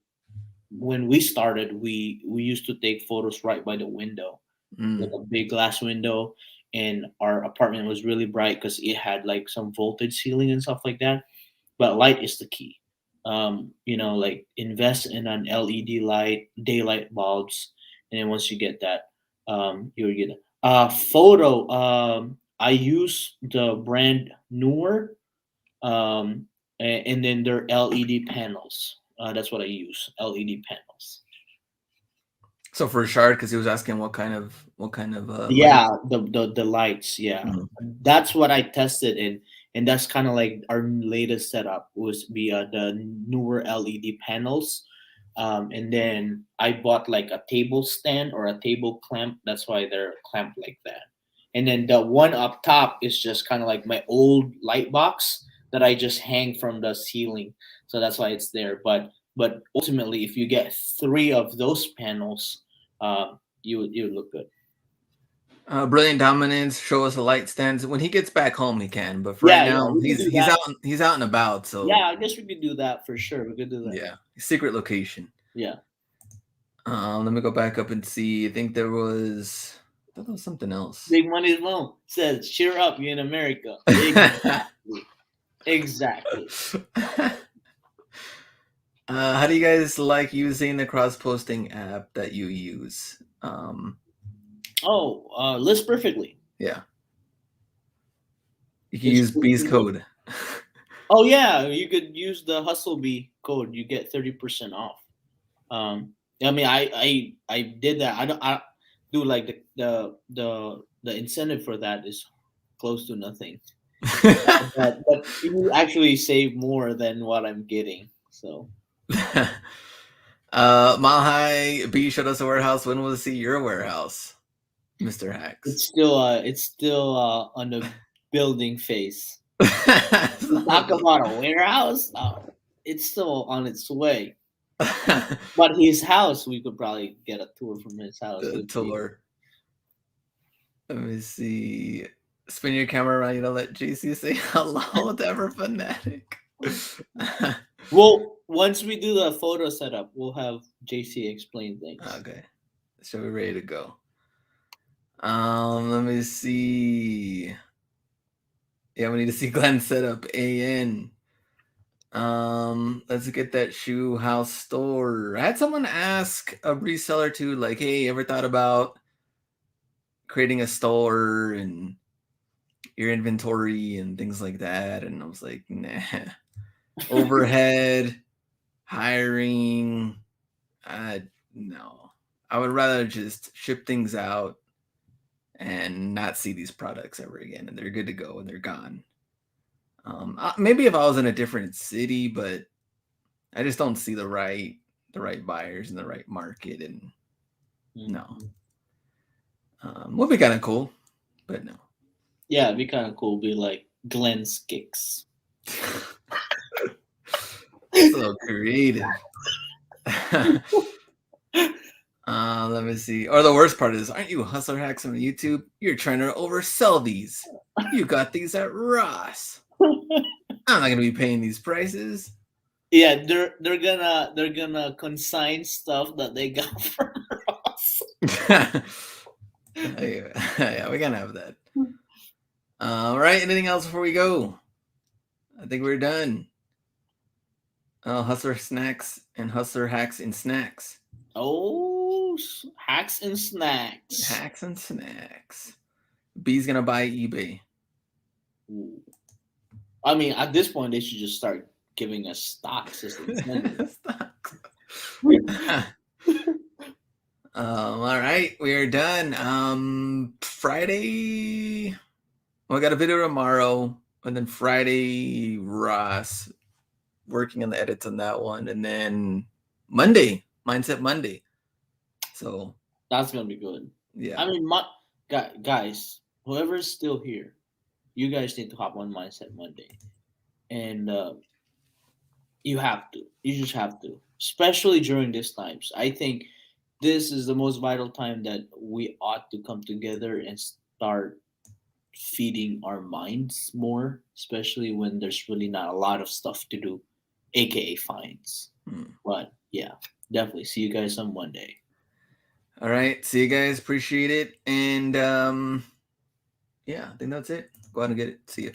when we started, we used to take photos right by the window, like a big glass window, and our apartment was really bright because it had like some voltage ceiling and stuff like that. But light is the key. Like invest in an LED light, daylight bulbs, and then once you get that, you'll get photo. I use the brand Newer, and then their LED panels. That's what I use. LED panels. So for Shard, because he was asking what kind of Yeah, light. the lights. Yeah, Mhm. that's what I tested, and that's kind of like our latest setup was via the newer LED panels. And then I bought like a table stand or a table clamp. That's why they're clamped like that. And then the one up top is just kind of like my old light box that I just hang from the ceiling. So that's why it's there. But ultimately, if you get three of those panels, you would look good. Brilliant Dominance, show us the light stands. When he gets back home, he can. But for right Yeah, now, we could do he's that. out and about. So Yeah, I guess we could do that for sure. We could do that. yeah, secret location. Yeah. Let me go back up and see. I think there was something else. Big Money's Loan says, "Cheer up, you in America." Exactly. How do you guys like using the cross posting app that you use? List perfectly. Yeah, you can use B's code. Oh yeah, you could use the Hustle Bee code. You get 30% off. I mean, I did that. I do like the incentive for that is close to nothing. But you actually save more than what I'm getting. So. Mile High B showed us a warehouse. When will we see your warehouse, Mr. Hacks? It's still on the building phase. Talk about a warehouse. It's still on its way. But his house, we could probably get a tour from his house. The tour. Let me see. Spin your camera around. You know, let JC say hello to Ever Fanatic. Well, once we do the photo setup, we'll have JC explain things. Okay, so we're ready to go. Let me see. Yeah, we need to see Glenn set up AN. Let's get that shoe house store. I had someone ask a reseller too, like, hey, ever thought about creating a store and your inventory and things like that? And I was like, nah. Overhead, hiring, no. I would rather just ship things out and not see these products ever again, and they're good to go and they're gone. Maybe if I was in a different city, but I just don't see the right buyers in the right market, and no. Would be kind of cool, but no. Yeah, it'd be kind of cool. Be like Glenn's Kicks. So creative. Let me see. Or the worst part is, aren't you hustler hacks on YouTube? You're trying to oversell these. You got these at Ross. I'm not gonna be paying these prices. Yeah, they're gonna consign stuff that they got from Ross. Yeah, we gotta have that. All right. Anything else before we go? I think we're done. Hustler snacks and hustler hacks and snacks. Oh, hacks and snacks. Hacks and snacks. B's gonna buy eBay. Ooh. I mean, at this point, they should just start giving us stocks as incentives. All right, we are done. Friday, we got a video tomorrow, and then Friday, Ross working on the edits on that one, and then Monday, Mindset Monday. So that's gonna be good. Yeah. I mean, guys, whoever's still here, you guys need to hop on Mindset Monday, and you have to. You just have to, especially during these times. I think this is the most vital time that we ought to come together and start feeding our minds more, especially when there's really not a lot of stuff to do, aka fines. But yeah, definitely see you guys on Monday. All right, see you guys. Appreciate it, and yeah, I think that's it. Go ahead and get it. See you.